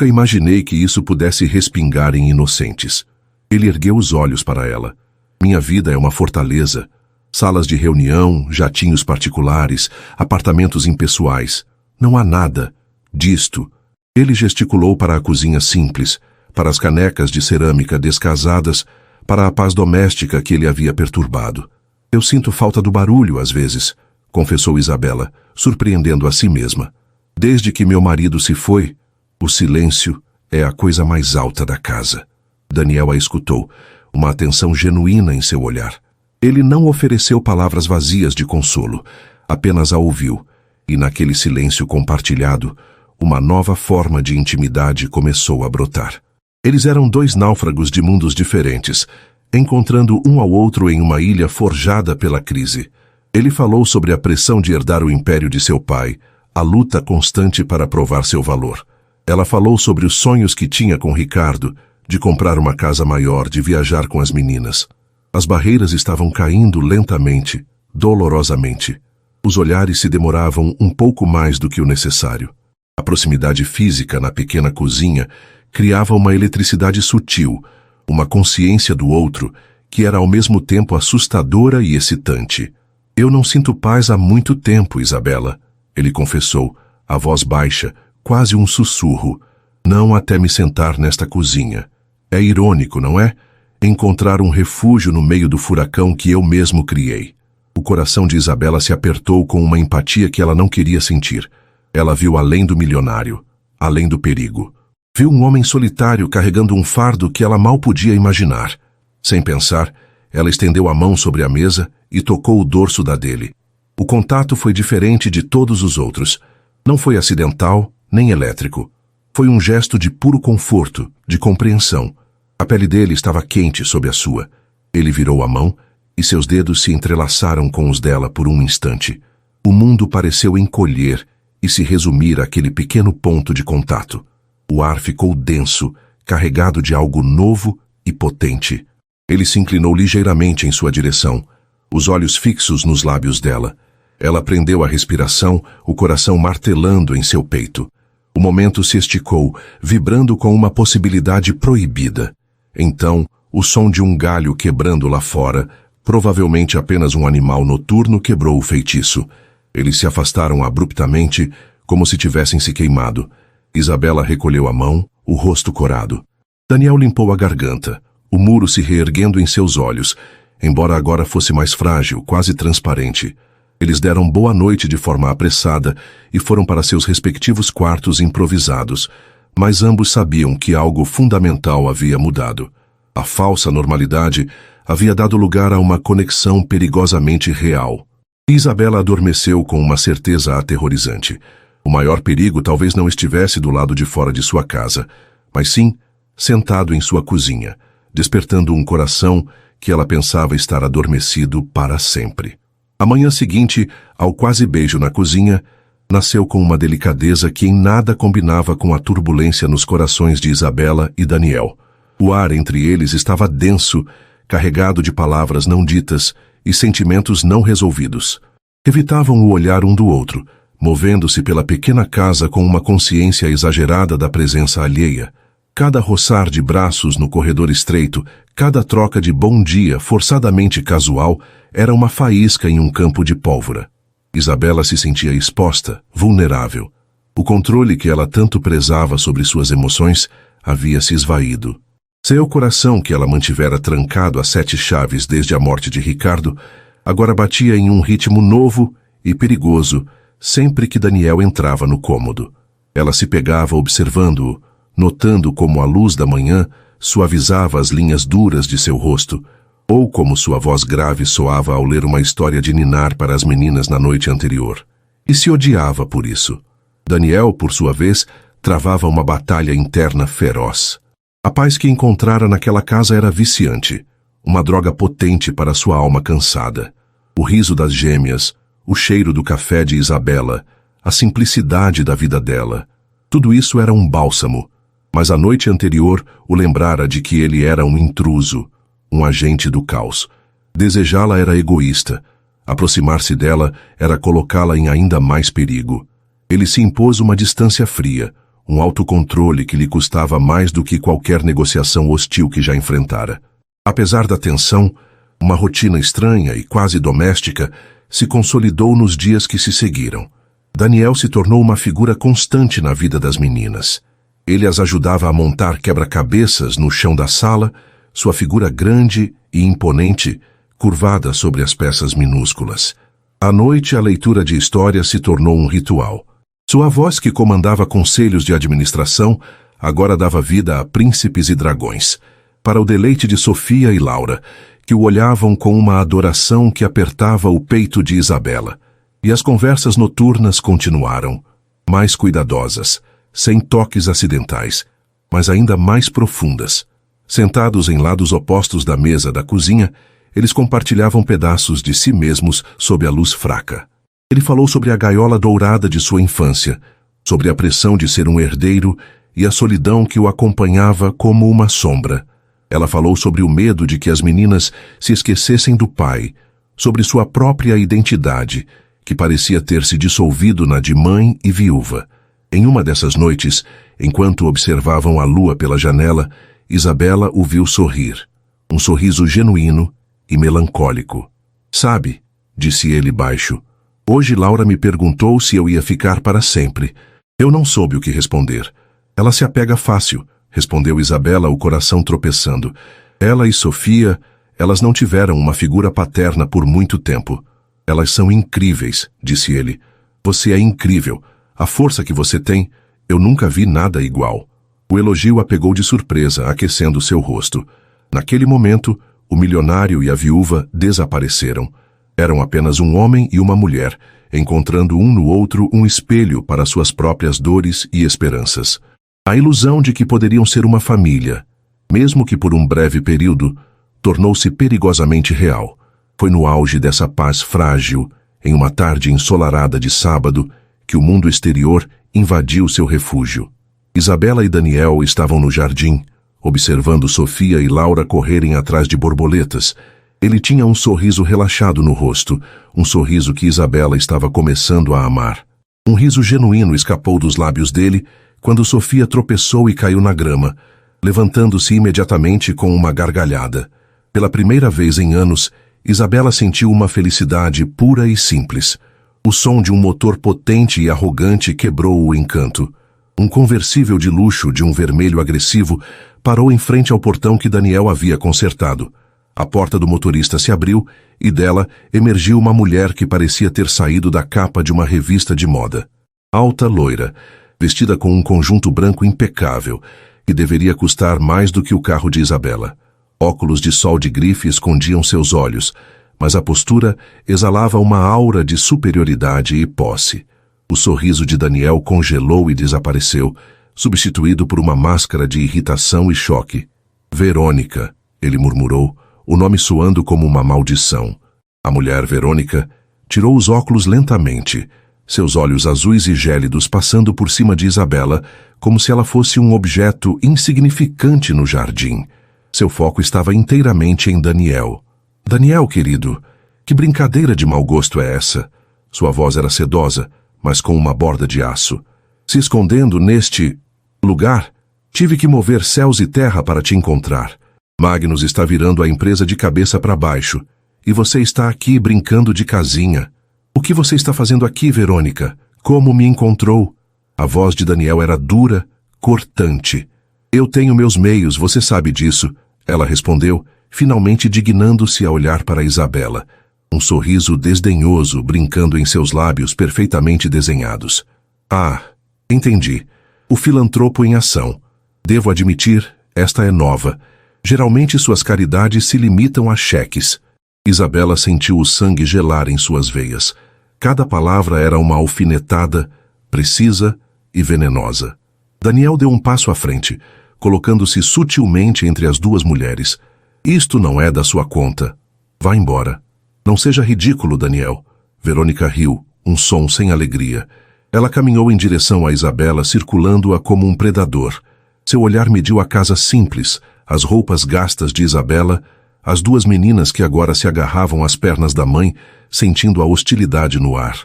imaginei que isso pudesse respingar em inocentes. Ele ergueu os olhos para ela. Minha vida é uma fortaleza. Salas de reunião, jatinhos particulares, apartamentos impessoais. Não há nada disto. Ele gesticulou para a cozinha simples, para as canecas de cerâmica descasadas, para a paz doméstica que ele havia perturbado. Eu sinto falta do barulho às vezes, confessou Isabela, surpreendendo a si mesma. Desde que meu marido se foi, o silêncio é a coisa mais alta da casa. Daniel a escutou, uma atenção genuína em seu olhar. Ele não ofereceu palavras vazias de consolo, apenas a ouviu, e naquele silêncio compartilhado, uma nova forma de intimidade começou a brotar. Eles eram dois náufragos de mundos diferentes, encontrando um ao outro em uma ilha forjada pela crise. Ele falou sobre a pressão de herdar o império de seu pai, a luta constante para provar seu valor. Ela falou sobre os sonhos que tinha com Ricardo, de comprar uma casa maior, de viajar com as meninas. As barreiras estavam caindo lentamente, dolorosamente. Os olhares se demoravam um pouco mais do que o necessário. A proximidade física na pequena cozinha, criava uma eletricidade sutil, uma consciência do outro, que era ao mesmo tempo assustadora e excitante. Eu não sinto paz há muito tempo, Isabela, ele confessou, a voz baixa, quase um sussurro. Não até me sentar nesta cozinha. É irônico, não é? Encontrar um refúgio no meio do furacão que eu mesmo criei. O coração de Isabela se apertou com uma empatia que ela não queria sentir. Ela viu além do milionário, além do perigo. Viu um homem solitário carregando um fardo que ela mal podia imaginar. Sem pensar, ela estendeu a mão sobre a mesa e tocou o dorso da dele. O contato foi diferente de todos os outros. Não foi acidental, nem elétrico. Foi um gesto de puro conforto, de compreensão. A pele dele estava quente sob a sua. Ele virou a mão e seus dedos se entrelaçaram com os dela por um instante. O mundo pareceu encolher e se resumir àquele pequeno ponto de contato. O ar ficou denso, carregado de algo novo e potente. Ele se inclinou ligeiramente em sua direção, os olhos fixos nos lábios dela. Ela prendeu a respiração, o coração martelando em seu peito. O momento se esticou, vibrando com uma possibilidade proibida. Então, o som de um galho quebrando lá fora, provavelmente apenas um animal noturno, quebrou o feitiço. Eles se afastaram abruptamente, como se tivessem se queimado. Isabela recolheu a mão, o rosto corado. Daniel limpou a garganta, o muro se reerguendo em seus olhos, embora agora fosse mais frágil, quase transparente. Eles deram boa noite de forma apressada e foram para seus respectivos quartos improvisados, mas ambos sabiam que algo fundamental havia mudado. A falsa normalidade havia dado lugar a uma conexão perigosamente real. E Isabela adormeceu com uma certeza aterrorizante. O maior perigo talvez não estivesse do lado de fora de sua casa, mas sim sentado em sua cozinha, despertando um coração que ela pensava estar adormecido para sempre. A manhã seguinte, ao quase beijo na cozinha, nasceu com uma delicadeza que em nada combinava com a turbulência nos corações de Isabela e Daniel. O ar entre eles estava denso, carregado de palavras não ditas e sentimentos não resolvidos. Evitavam o olhar um do outro, movendo-se pela pequena casa com uma consciência exagerada da presença alheia. Cada roçar de braços no corredor estreito, cada troca de bom dia forçadamente casual, era uma faísca em um campo de pólvora. Isabela se sentia exposta, vulnerável. O controle que ela tanto prezava sobre suas emoções havia se esvaído. Seu coração, que ela mantivera trancado a 7 chaves desde a morte de Ricardo, agora batia em um ritmo novo e perigoso sempre que Daniel entrava no cômodo. Ela se pegava observando-o, notando como a luz da manhã suavizava as linhas duras de seu rosto, ou como sua voz grave soava ao ler uma história de ninar para as meninas na noite anterior. E se odiava por isso. Daniel, por sua vez, travava uma batalha interna feroz. A paz que encontrara naquela casa era viciante, uma droga potente para sua alma cansada. O riso das gêmeas, o cheiro do café de Isabela, a simplicidade da vida dela. Tudo isso era um bálsamo, mas a noite anterior o lembrara de que ele era um intruso, um agente do caos. Desejá-la era egoísta. Aproximar-se dela era colocá-la em ainda mais perigo. Ele se impôs uma distância fria, um autocontrole que lhe custava mais do que qualquer negociação hostil que já enfrentara. Apesar da tensão, uma rotina estranha e quase doméstica se consolidou nos dias que se seguiram. Daniel se tornou uma figura constante na vida das meninas. Ele as ajudava a montar quebra-cabeças no chão da sala, sua figura grande e imponente, curvada sobre as peças minúsculas. À noite, a leitura de histórias se tornou um ritual. Sua voz, que comandava conselhos de administração, agora dava vida a príncipes e dragões, para o deleite de Sofia e Laura, que o olhavam com uma adoração que apertava o peito de Isabela. E as conversas noturnas continuaram, mais cuidadosas, sem toques acidentais, mas ainda mais profundas. Sentados em lados opostos da mesa da cozinha, eles compartilhavam pedaços de si mesmos sob a luz fraca. Ele falou sobre a gaiola dourada de sua infância, sobre a pressão de ser um herdeiro e a solidão que o acompanhava como uma sombra. Ela falou sobre o medo de que as meninas se esquecessem do pai, sobre sua própria identidade, que parecia ter se dissolvido na de mãe e viúva. Em uma dessas noites, Enquanto observavam a lua pela janela, Isabela o viu sorrir. Um sorriso genuíno e melancólico. Sabe, disse ele baixo, hoje Laura me perguntou se eu ia ficar para sempre. Eu não soube o que responder. Ela se apega fácil, respondeu Isabela, o coração tropeçando. Ela e Sofia, elas não tiveram uma figura paterna por muito tempo. Elas são incríveis, disse ele. Você é incrível. A força que você tem, eu nunca vi nada igual. O elogio a pegou de surpresa, aquecendo seu rosto. Naquele momento, o milionário e a viúva desapareceram. Eram apenas um homem e uma mulher, encontrando um no outro um espelho para suas próprias dores e esperanças. A ilusão de que poderiam ser uma família, mesmo que por um breve período, tornou-se perigosamente real. Foi no auge dessa paz frágil, em uma tarde ensolarada de sábado, que o mundo exterior invadiu seu refúgio. Isabela e Daniel estavam no jardim, observando Sofia e Laura correrem atrás de borboletas. Ele tinha um sorriso relaxado no rosto, um sorriso que Isabela estava começando a amar. Um riso genuíno escapou dos lábios dele quando Sofia tropeçou e caiu na grama, levantando-se imediatamente com uma gargalhada. Pela primeira vez em anos, Isabela sentiu uma felicidade pura e simples. O som de um motor potente e arrogante quebrou o encanto. Um conversível de luxo de um vermelho agressivo parou em frente ao portão que Daniel havia consertado. A porta do motorista se abriu e dela emergiu uma mulher que parecia ter saído da capa de uma revista de moda. Alta, loira, vestida com um conjunto branco impecável, que deveria custar mais do que o carro de Isabela. Óculos de sol de grife escondiam seus olhos, mas a postura exalava uma aura de superioridade e posse. O sorriso de Daniel congelou e desapareceu, substituído por uma máscara de irritação e choque. Verônica, ele murmurou, o nome soando como uma maldição. A mulher Verônica tirou os óculos lentamente, seus olhos azuis e gélidos passando por cima de Isabela, como se ela fosse um objeto insignificante no jardim. Seu foco estava inteiramente em Daniel. Daniel, querido, que brincadeira de mau gosto é essa? Sua voz era sedosa, mas com uma borda de aço. Se escondendo neste lugar, tive que mover céus e terra para te encontrar. Magnus está virando a empresa de cabeça para baixo, e você está aqui brincando de casinha. O que você está fazendo aqui, Verônica? Como me encontrou? A voz de Daniel era dura, cortante. Eu tenho meus meios, você sabe disso, ela respondeu, finalmente dignando-se a olhar para Isabela. Um sorriso desdenhoso brincando em seus lábios perfeitamente desenhados. Ah, entendi. O filantropo em ação. Devo admitir, esta é nova. Geralmente suas caridades se limitam a cheques. Isabela sentiu o sangue gelar em suas veias. Cada palavra era uma alfinetada, precisa e venenosa. Daniel deu um passo à frente, colocando-se sutilmente entre as duas mulheres. Isto não é da sua conta. Vá embora. Não seja ridículo, Daniel. Verônica riu, um som sem alegria. Ela caminhou em direção a Isabela, circulando-a como um predador. Seu olhar mediu a casa simples, as roupas gastas de Isabela, as duas meninas que agora se agarravam às pernas da mãe, sentindo a hostilidade no ar.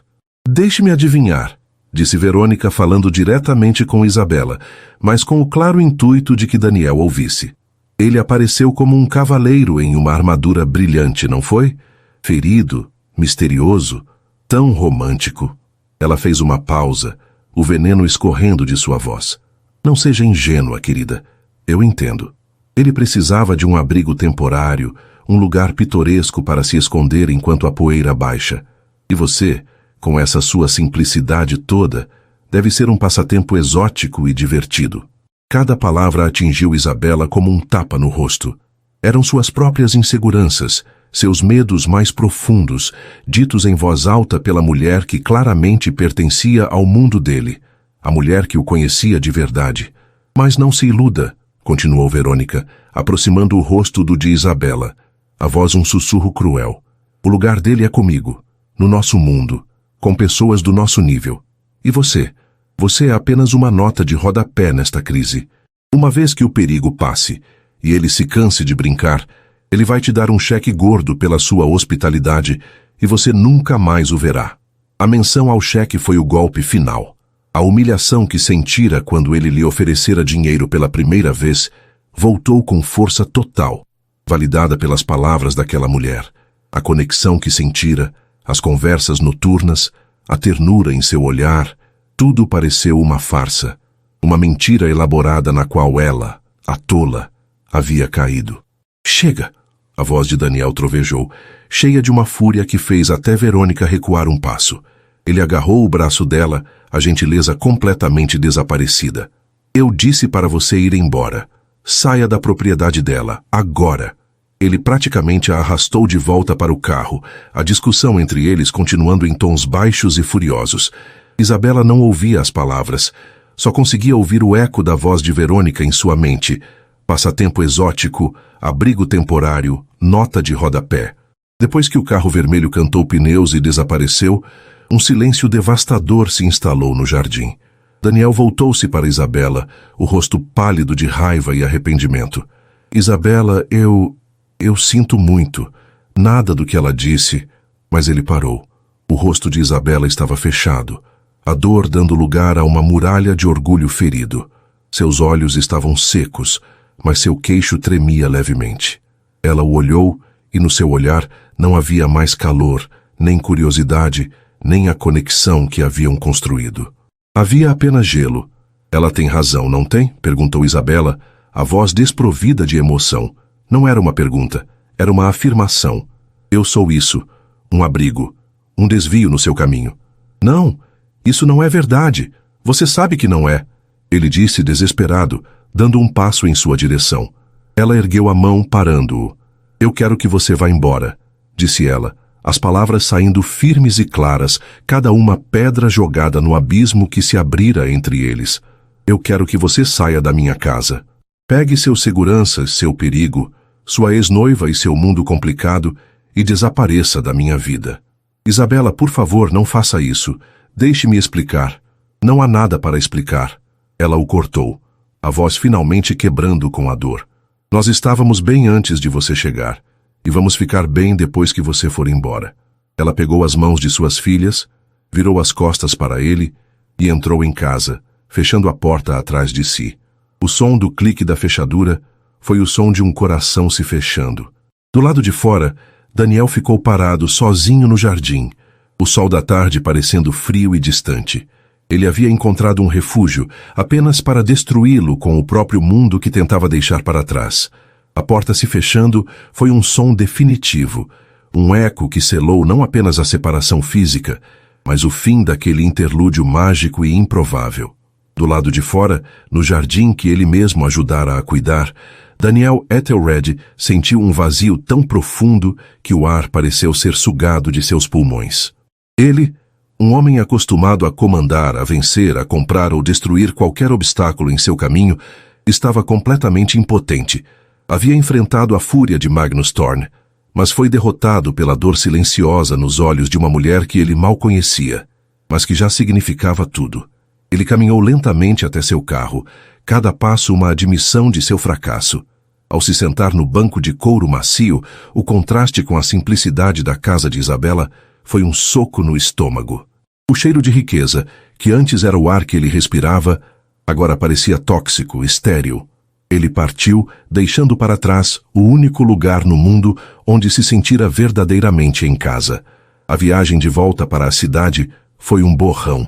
Deixe-me adivinhar, disse Verônica falando diretamente com Isabela, mas com o claro intuito de que Daniel ouvisse. Ele apareceu como um cavaleiro em uma armadura brilhante, não foi? Ferido, misterioso, tão romântico. Ela fez uma pausa, o veneno escorrendo de sua voz. Não seja ingênua, querida. Eu entendo. Ele precisava de um abrigo temporário, um lugar pitoresco para se esconder enquanto a poeira baixa. E você, com essa sua simplicidade toda, deve ser um passatempo exótico e divertido. Cada palavra atingiu Isabela como um tapa no rosto. Eram suas próprias inseguranças, seus medos mais profundos, ditos em voz alta pela mulher que claramente pertencia ao mundo dele, a mulher que o conhecia de verdade. Mas não se iluda, continuou Verônica, aproximando o rosto do de Isabela, a voz um sussurro cruel. O lugar dele é comigo, no nosso mundo, com pessoas do nosso nível. E você? Você é apenas uma nota de rodapé nesta crise. Uma vez que o perigo passe, e ele se canse de brincar, ele vai te dar um cheque gordo pela sua hospitalidade e você nunca mais o verá. A menção ao cheque foi o golpe final. A humilhação que sentira quando ele lhe oferecera dinheiro pela primeira vez voltou com força total, validada pelas palavras daquela mulher. A conexão que sentira, as conversas noturnas, a ternura em seu olhar, tudo pareceu uma farsa, uma mentira elaborada na qual ela, a tola, havia caído. Chega! A voz de Daniel trovejou, cheia de uma fúria que fez até Verônica recuar um passo. Ele agarrou o braço dela, a gentileza completamente desaparecida. Eu disse para você ir embora. Saia da propriedade dela, agora. Ele praticamente a arrastou de volta para o carro, a discussão entre eles continuando em tons baixos e furiosos. Isabela não ouvia as palavras, só conseguia ouvir o eco da voz de Verônica em sua mente. Passatempo exótico, abrigo temporário, nota de rodapé. Depois que o carro vermelho cantou pneus e desapareceu, um silêncio devastador se instalou no jardim. Daniel voltou-se para Isabela, o rosto pálido de raiva e arrependimento. Isabela, eu sinto muito. Nada do que ela disse, mas ele parou. O rosto de Isabela estava fechado, a dor dando lugar a uma muralha de orgulho ferido. Seus olhos estavam secos, mas seu queixo tremia levemente. Ela o olhou e no seu olhar não havia mais calor, nem curiosidade, nem a conexão que haviam construído. Havia apenas gelo. Ela tem razão, não tem? Perguntou Isabela, a voz desprovida de emoção. Não era uma pergunta, era uma afirmação. Eu sou isso, um abrigo, um desvio no seu caminho. Não, isso não é verdade. Você sabe que não é. Ele disse desesperado, dando um passo em sua direção. Ela ergueu a mão, parando-o. Eu quero que você vá embora, disse ela, as palavras saindo firmes e claras, cada uma pedra jogada no abismo que se abrira entre eles. Eu quero que você saia da minha casa. Pegue seus seguranças, seu perigo, sua ex-noiva e seu mundo complicado e desapareça da minha vida. Isabela, por favor, não faça isso. Deixe-me explicar. Não há nada para explicar. Ela o cortou, a voz finalmente quebrando com a dor. Nós estávamos bem antes de você chegar, e vamos ficar bem depois que você for embora. Ela pegou as mãos de suas filhas, virou as costas para ele e entrou em casa, fechando a porta atrás de si. O som do clique da fechadura foi o som de um coração se fechando. Do lado de fora, Daniel ficou parado sozinho no jardim, o sol da tarde parecendo frio e distante. Ele havia encontrado um refúgio apenas para destruí-lo com o próprio mundo que tentava deixar para trás. A porta se fechando foi um som definitivo, um eco que selou não apenas a separação física, mas o fim daquele interlúdio mágico e improvável. Do lado de fora, no jardim que ele mesmo ajudara a cuidar, Daniel Ethelred sentiu um vazio tão profundo que o ar pareceu ser sugado de seus pulmões. Ele, um homem acostumado a comandar, a vencer, a comprar ou destruir qualquer obstáculo em seu caminho, estava completamente impotente. Havia enfrentado a fúria de Magnus Thorne, mas foi derrotado pela dor silenciosa nos olhos de uma mulher que ele mal conhecia, mas que já significava tudo. Ele caminhou lentamente até seu carro, cada passo uma admissão de seu fracasso. Ao se sentar no banco de couro macio, o contraste com a simplicidade da casa de Isabela foi um soco no estômago. O cheiro de riqueza, que antes era o ar que ele respirava, agora parecia tóxico, estéril. Ele partiu, deixando para trás o único lugar no mundo onde se sentira verdadeiramente em casa. A viagem de volta para a cidade foi um borrão.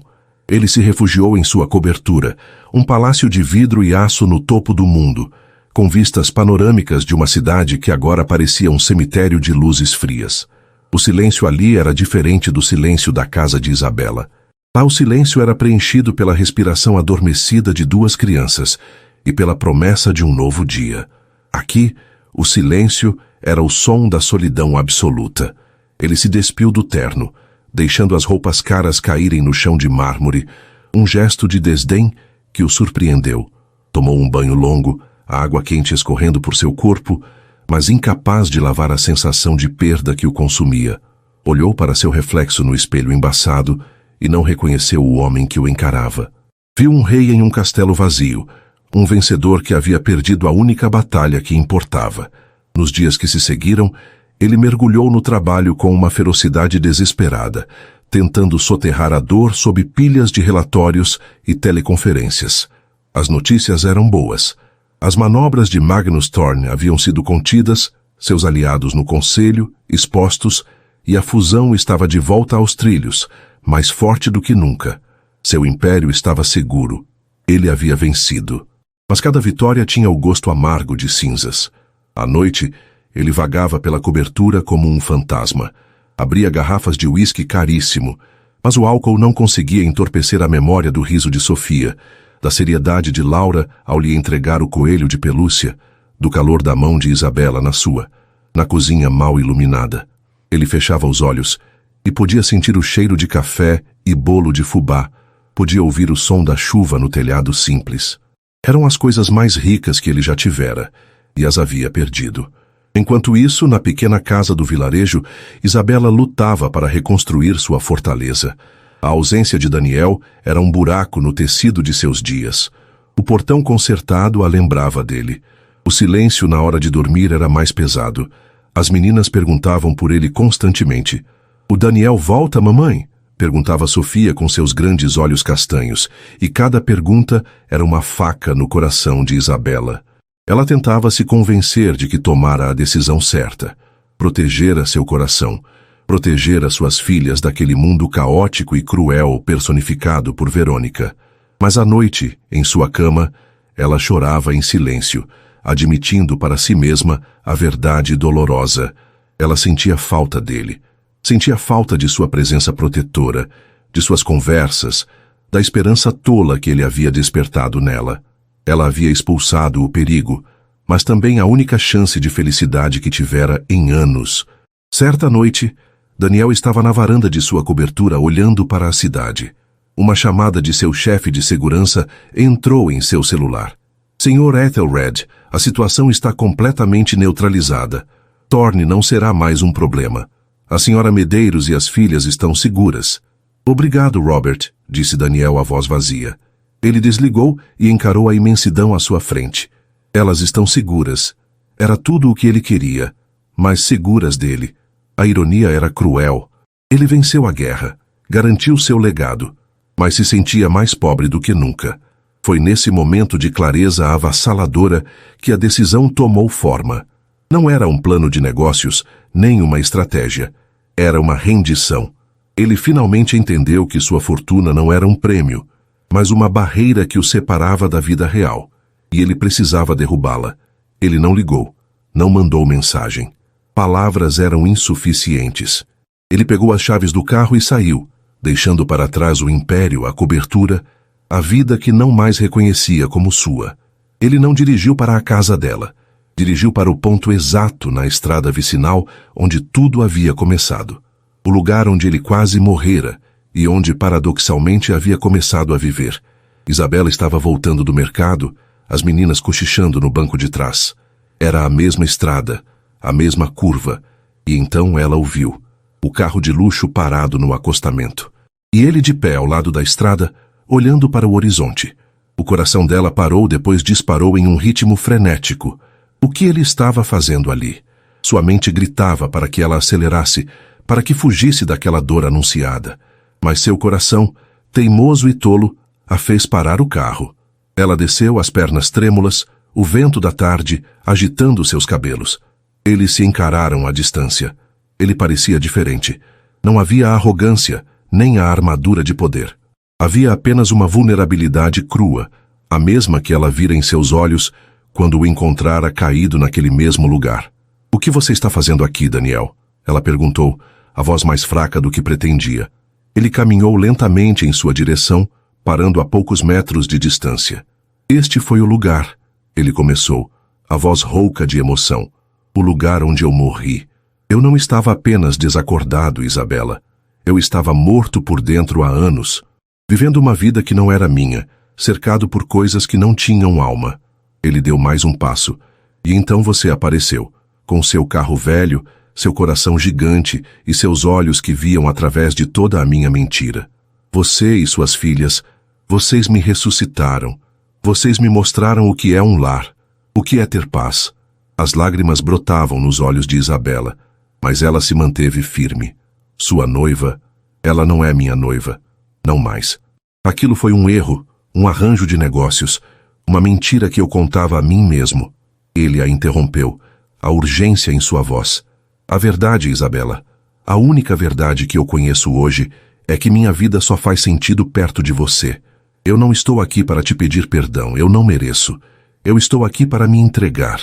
Ele se refugiou em sua cobertura, um palácio de vidro e aço no topo do mundo, com vistas panorâmicas de uma cidade que agora parecia um cemitério de luzes frias. O silêncio ali era diferente do silêncio da casa de Isabela. Lá o silêncio era preenchido pela respiração adormecida de duas crianças e pela promessa de um novo dia. Aqui, o silêncio era o som da solidão absoluta. Ele se despiu do terno, deixando as roupas caras caírem no chão de mármore, um gesto de desdém que o surpreendeu. Tomou um banho longo, a água quente escorrendo por seu corpo, mas incapaz de lavar a sensação de perda que o consumia. Olhou para seu reflexo no espelho embaçado e não reconheceu o homem que o encarava. Viu um rei em um castelo vazio, um vencedor que havia perdido a única batalha que importava. Nos dias que se seguiram, ele mergulhou no trabalho com uma ferocidade desesperada, tentando soterrar a dor sob pilhas de relatórios e teleconferências. As notícias eram boas. As manobras de Magnus Thorne haviam sido contidas, seus aliados no conselho, expostos, e a fusão estava de volta aos trilhos, mais forte do que nunca. Seu império estava seguro. Ele havia vencido. Mas cada vitória tinha o gosto amargo de cinzas. À noite, ele vagava pela cobertura como um fantasma. Abria garrafas de uísque caríssimo, mas o álcool não conseguia entorpecer a memória do riso de Sofia, da seriedade de Laura ao lhe entregar o coelho de pelúcia, do calor da mão de Isabela na sua, na cozinha mal iluminada. Ele fechava os olhos e podia sentir o cheiro de café e bolo de fubá, podia ouvir o som da chuva no telhado simples. Eram as coisas mais ricas que ele já tivera, e as havia perdido. Enquanto isso, na pequena casa do vilarejo, Isabela lutava para reconstruir sua fortaleza. A ausência de Daniel era um buraco no tecido de seus dias. O portão consertado a lembrava dele. O silêncio na hora de dormir era mais pesado. As meninas perguntavam por ele constantemente. "O Daniel volta, mamãe?" perguntava Sofia com seus grandes olhos castanhos, e cada pergunta era uma faca no coração de Isabela. Ela tentava se convencer de que tomara a decisão certa. Protegera seu coração. Protegera suas filhas daquele mundo caótico e cruel personificado por Verônica. Mas à noite, em sua cama, ela chorava em silêncio, admitindo para si mesma a verdade dolorosa. Ela sentia falta dele. Sentia falta de sua presença protetora, de suas conversas, da esperança tola que ele havia despertado nela. Ela havia expulsado o perigo, mas também a única chance de felicidade que tivera em anos. Certa noite, Daniel estava na varanda de sua cobertura olhando para a cidade. Uma chamada de seu chefe de segurança entrou em seu celular. "Senhor Ethelred, a situação está completamente neutralizada. Thorne não será mais um problema. A senhora Medeiros e as filhas estão seguras." "Obrigado, Robert", disse Daniel à voz vazia. Ele desligou e encarou a imensidão à sua frente. Elas estão seguras. Era tudo o que ele queria, mas seguras dele. A ironia era cruel. Ele venceu a guerra, garantiu seu legado, mas se sentia mais pobre do que nunca. Foi nesse momento de clareza avassaladora que a decisão tomou forma. Não era um plano de negócios, nem uma estratégia. Era uma rendição. Ele finalmente entendeu que sua fortuna não era um prêmio, mas uma barreira que o separava da vida real. E ele precisava derrubá-la. Ele não ligou, não mandou mensagem. Palavras eram insuficientes. Ele pegou as chaves do carro e saiu, deixando para trás o império, a cobertura, a vida que não mais reconhecia como sua. Ele não dirigiu para a casa dela. Dirigiu para o ponto exato na estrada vicinal onde tudo havia começado. O lugar onde ele quase morrera e onde paradoxalmente havia começado a viver. Isabela estava voltando do mercado, as meninas cochichando no banco de trás. Era a mesma estrada, a mesma curva, e então ela o viu. O carro de luxo parado no acostamento. E ele de pé ao lado da estrada, olhando para o horizonte. O coração dela parou, depois disparou em um ritmo frenético. O que ele estava fazendo ali? Sua mente gritava para que ela acelerasse, para que fugisse daquela dor anunciada. Mas seu coração, teimoso e tolo, a fez parar o carro. Ela desceu, as pernas trêmulas, o vento da tarde agitando seus cabelos. Eles se encararam à distância. Ele parecia diferente. Não havia arrogância, nem a armadura de poder. Havia apenas uma vulnerabilidade crua, a mesma que ela vira em seus olhos quando o encontrara caído naquele mesmo lugar. "O que você está fazendo aqui, Daniel?" ela perguntou, a voz mais fraca do que pretendia. Ele caminhou lentamente em sua direção, parando a poucos metros de distância. "Este foi o lugar", ele começou, a voz rouca de emoção. "O lugar onde eu morri. Eu não estava apenas desacordado, Isabela. Eu estava morto por dentro há anos, vivendo uma vida que não era minha, cercado por coisas que não tinham alma." Ele deu mais um passo, e então você apareceu, com seu carro velho, seu coração gigante e seus olhos que viam através de toda a minha mentira. Você e suas filhas, vocês me ressuscitaram. Vocês me mostraram o que é um lar, o que é ter paz. As lágrimas brotavam nos olhos de Isabela, mas ela se manteve firme. Sua noiva Ela não é minha noiva. Não mais. Aquilo foi um erro, um arranjo de negócios, uma mentira que eu contava a mim mesmo. Ele a interrompeu, a urgência em sua voz. A verdade, Isabela, a única verdade que eu conheço hoje é que minha vida só faz sentido perto de você. Eu não estou aqui para te pedir perdão, eu não mereço. Eu estou aqui para me entregar.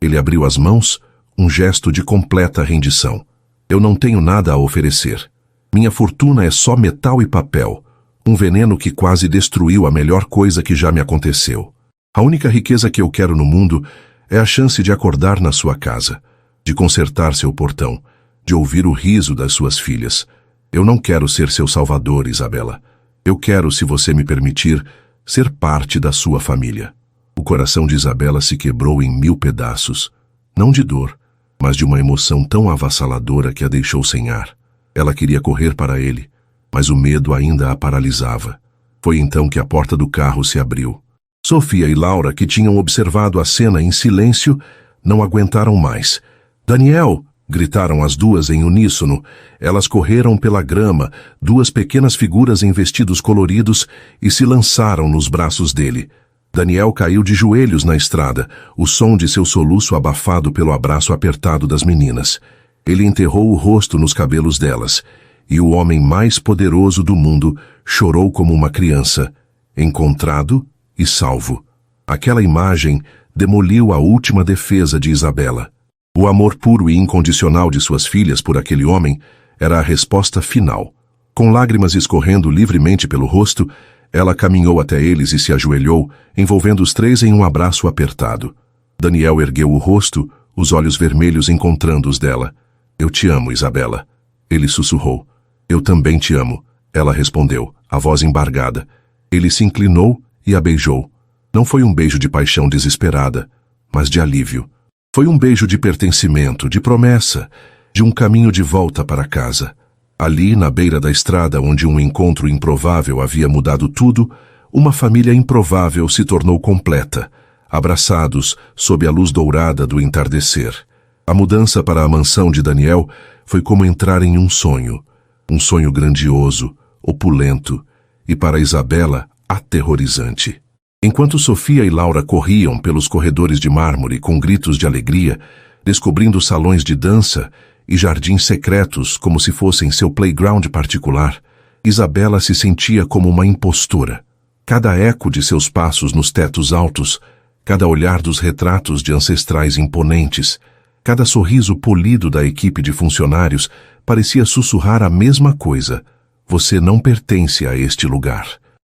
Ele abriu as mãos, um gesto de completa rendição. Eu não tenho nada a oferecer. Minha fortuna é só metal e papel, um veneno que quase destruiu a melhor coisa que já me aconteceu. A única riqueza que eu quero no mundo é a chance de acordar na sua casa, de consertar seu portão, de ouvir o riso das suas filhas. Eu não quero ser seu salvador, Isabela. Eu quero, se você me permitir, ser parte da sua família. O coração de Isabela se quebrou em 1000 pedaços, não de dor, mas de uma emoção tão avassaladora que a deixou sem ar. Ela queria correr para ele, mas o medo ainda a paralisava. Foi então que a porta do carro se abriu. Sofia e Laura, que tinham observado a cena em silêncio, não aguentaram mais. «Daniel!» gritaram as duas em uníssono. Elas correram pela grama, duas pequenas figuras em vestidos coloridos, e se lançaram nos braços dele. Daniel caiu de joelhos na estrada, o som de seu soluço abafado pelo abraço apertado das meninas. Ele enterrou o rosto nos cabelos delas, e o homem mais poderoso do mundo chorou como uma criança, encontrado e salvo. Aquela imagem demoliu a última defesa de Isabela. O amor puro e incondicional de suas filhas por aquele homem era a resposta final. Com lágrimas escorrendo livremente pelo rosto, ela caminhou até eles e se ajoelhou, envolvendo os três em um abraço apertado. Daniel ergueu o rosto, os olhos vermelhos encontrando os dela. «Eu te amo, Isabela». Ele sussurrou. «Eu também te amo», ela respondeu, a voz embargada. Ele se inclinou e a beijou. Não foi um beijo de paixão desesperada, mas de alívio. Foi um beijo de pertencimento, de promessa, de um caminho de volta para casa. Ali, na beira da estrada onde um encontro improvável havia mudado tudo, uma família improvável se tornou completa, abraçados sob a luz dourada do entardecer. A mudança para a mansão de Daniel foi como entrar em um sonho grandioso, opulento, e para Isabela, aterrorizante. Enquanto Sofia e Laura corriam pelos corredores de mármore com gritos de alegria, descobrindo salões de dança e jardins secretos como se fossem seu playground particular, Isabela se sentia como uma impostora. Cada eco de seus passos nos tetos altos, cada olhar dos retratos de ancestrais imponentes, cada sorriso polido da equipe de funcionários parecia sussurrar a mesma coisa: você não pertence a este lugar.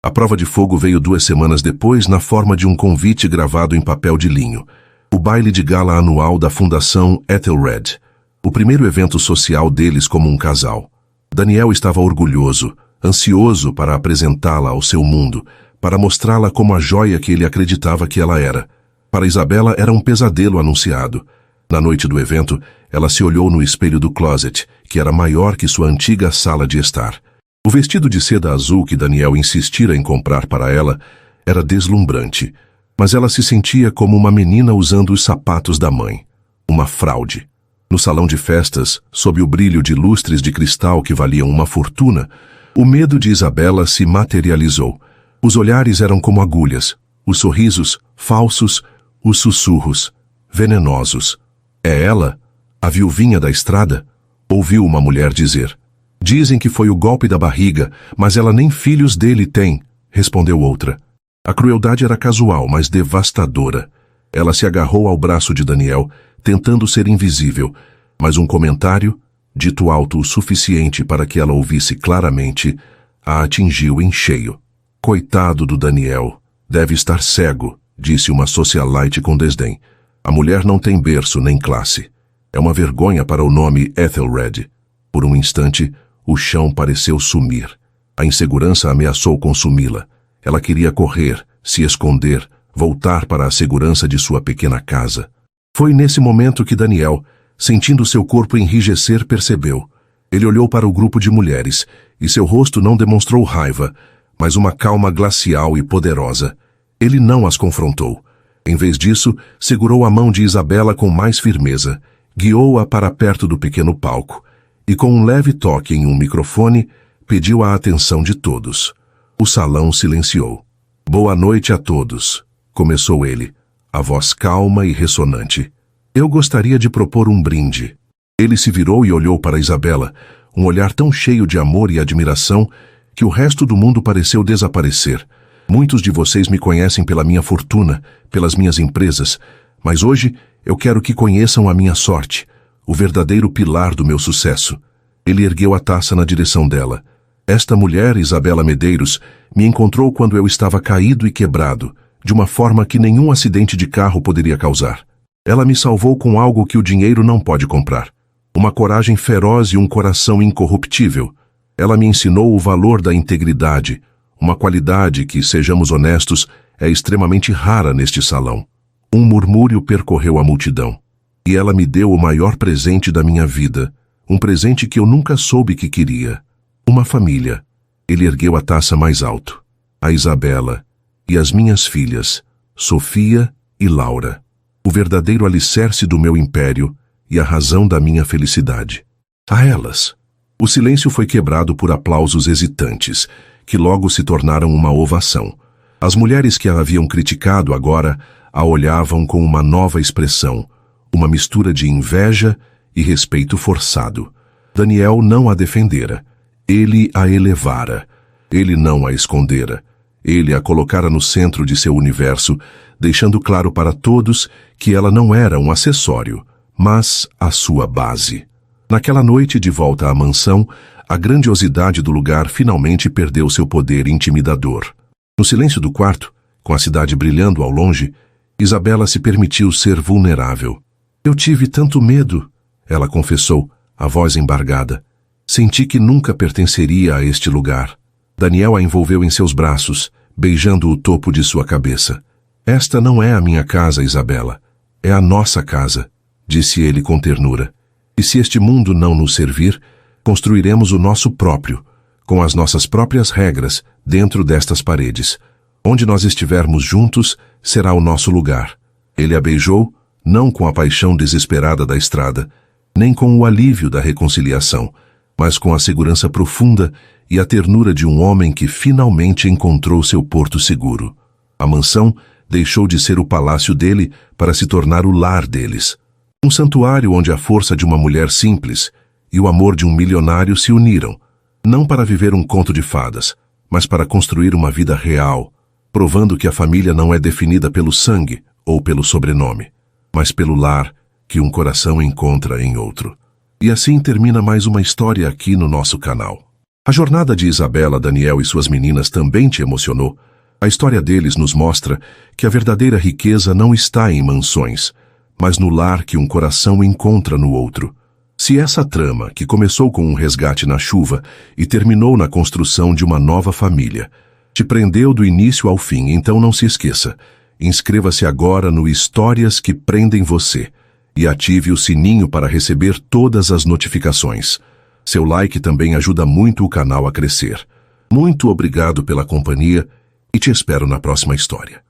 A prova de fogo veio 2 semanas depois na forma de um convite gravado em papel de linho. O baile de gala anual da Fundação Ethelred. O primeiro evento social deles como um casal. Daniel estava orgulhoso, ansioso para apresentá-la ao seu mundo, para mostrá-la como a joia que ele acreditava que ela era. Para Isabela era um pesadelo anunciado. Na noite do evento, ela se olhou no espelho do closet, que era maior que sua antiga sala de estar. O vestido de seda azul que Daniel insistira em comprar para ela era deslumbrante, mas ela se sentia como uma menina usando os sapatos da mãe. Uma fraude. No salão de festas, sob o brilho de lustres de cristal que valiam uma fortuna, o medo de Isabela se materializou. Os olhares eram como agulhas, os sorrisos falsos, os sussurros venenosos. É ela, a viuvinha da estrada? Ouviu uma mulher dizer. Dizem que foi o golpe da barriga, mas ela nem filhos dele tem, respondeu outra. A crueldade era casual, mas devastadora. Ela se agarrou ao braço de Daniel, tentando ser invisível, mas um comentário, dito alto o suficiente para que ela ouvisse claramente, a atingiu em cheio. Coitado do Daniel, deve estar cego, disse uma socialite com desdém. A mulher não tem berço nem classe. É uma vergonha para o nome Ethelred. Por um instante, o chão pareceu sumir. A insegurança ameaçou consumi-la. Ela queria correr, se esconder, voltar para a segurança de sua pequena casa. Foi nesse momento que Daniel, sentindo seu corpo enrijecer, percebeu. Ele olhou para o grupo de mulheres, e seu rosto não demonstrou raiva, mas uma calma glacial e poderosa. Ele não as confrontou. Em vez disso, segurou a mão de Isabela com mais firmeza, guiou-a para perto do pequeno palco, e com um leve toque em um microfone, pediu a atenção de todos. O salão silenciou. Boa noite a todos, começou ele, a voz calma e ressonante. Eu gostaria de propor um brinde. Ele se virou e olhou para Isabela, um olhar tão cheio de amor e admiração que o resto do mundo pareceu desaparecer. Muitos de vocês me conhecem pela minha fortuna, pelas minhas empresas, mas hoje eu quero que conheçam a minha sorte, o verdadeiro pilar do meu sucesso. Ele ergueu a taça na direção dela. Esta mulher, Isabela Medeiros, me encontrou quando eu estava caído e quebrado, de uma forma que nenhum acidente de carro poderia causar. Ela me salvou com algo que o dinheiro não pode comprar. Uma coragem feroz e um coração incorruptível. Ela me ensinou o valor da integridade, uma qualidade que, sejamos honestos, é extremamente rara neste salão. Um murmúrio percorreu a multidão. E ela me deu o maior presente da minha vida, um presente que eu nunca soube que queria. Uma família. Ele ergueu a taça mais alto. A Isabela e as minhas filhas, Sofia e Laura. O verdadeiro alicerce do meu império e a razão da minha felicidade. A elas. O silêncio foi quebrado por aplausos hesitantes, que logo se tornaram uma ovação. As mulheres que a haviam criticado agora a olhavam com uma nova expressão, uma mistura de inveja e respeito forçado. Daniel não a defendera. Ele a elevara. Ele não a escondera. Ele a colocara no centro de seu universo, deixando claro para todos que ela não era um acessório, mas a sua base. Naquela noite, de volta à mansão, a grandiosidade do lugar finalmente perdeu seu poder intimidador. No silêncio do quarto, com a cidade brilhando ao longe, Isabela se permitiu ser vulnerável. Eu tive tanto medo, ela confessou, a voz embargada. Senti que nunca pertenceria a este lugar. Daniel a envolveu em seus braços, beijando o topo de sua cabeça. Esta não é a minha casa, Isabela. É a nossa casa, disse ele com ternura. E se este mundo não nos servir, construiremos o nosso próprio, com as nossas próprias regras, dentro destas paredes. Onde nós estivermos juntos, será o nosso lugar. Ele a beijou, não com a paixão desesperada da estrada, nem com o alívio da reconciliação, mas com a segurança profunda e a ternura de um homem que finalmente encontrou seu porto seguro. A mansão deixou de ser o palácio dele para se tornar o lar deles. Um santuário onde a força de uma mulher simples e o amor de um milionário se uniram, não para viver um conto de fadas, mas para construir uma vida real, provando que a família não é definida pelo sangue ou pelo sobrenome, mas pelo lar que um coração encontra em outro. E assim termina mais uma história aqui no nosso canal. A jornada de Isabela, Daniel e suas meninas também te emocionou? A história deles nos mostra que a verdadeira riqueza não está em mansões, mas no lar que um coração encontra no outro. Se essa trama, que começou com um resgate na chuva e terminou na construção de uma nova família, te prendeu do início ao fim, então não se esqueça. Inscreva-se agora no Histórias que Prendem Você e ative o sininho para receber todas as notificações. Seu like também ajuda muito o canal a crescer. Muito obrigado pela companhia e te espero na próxima história.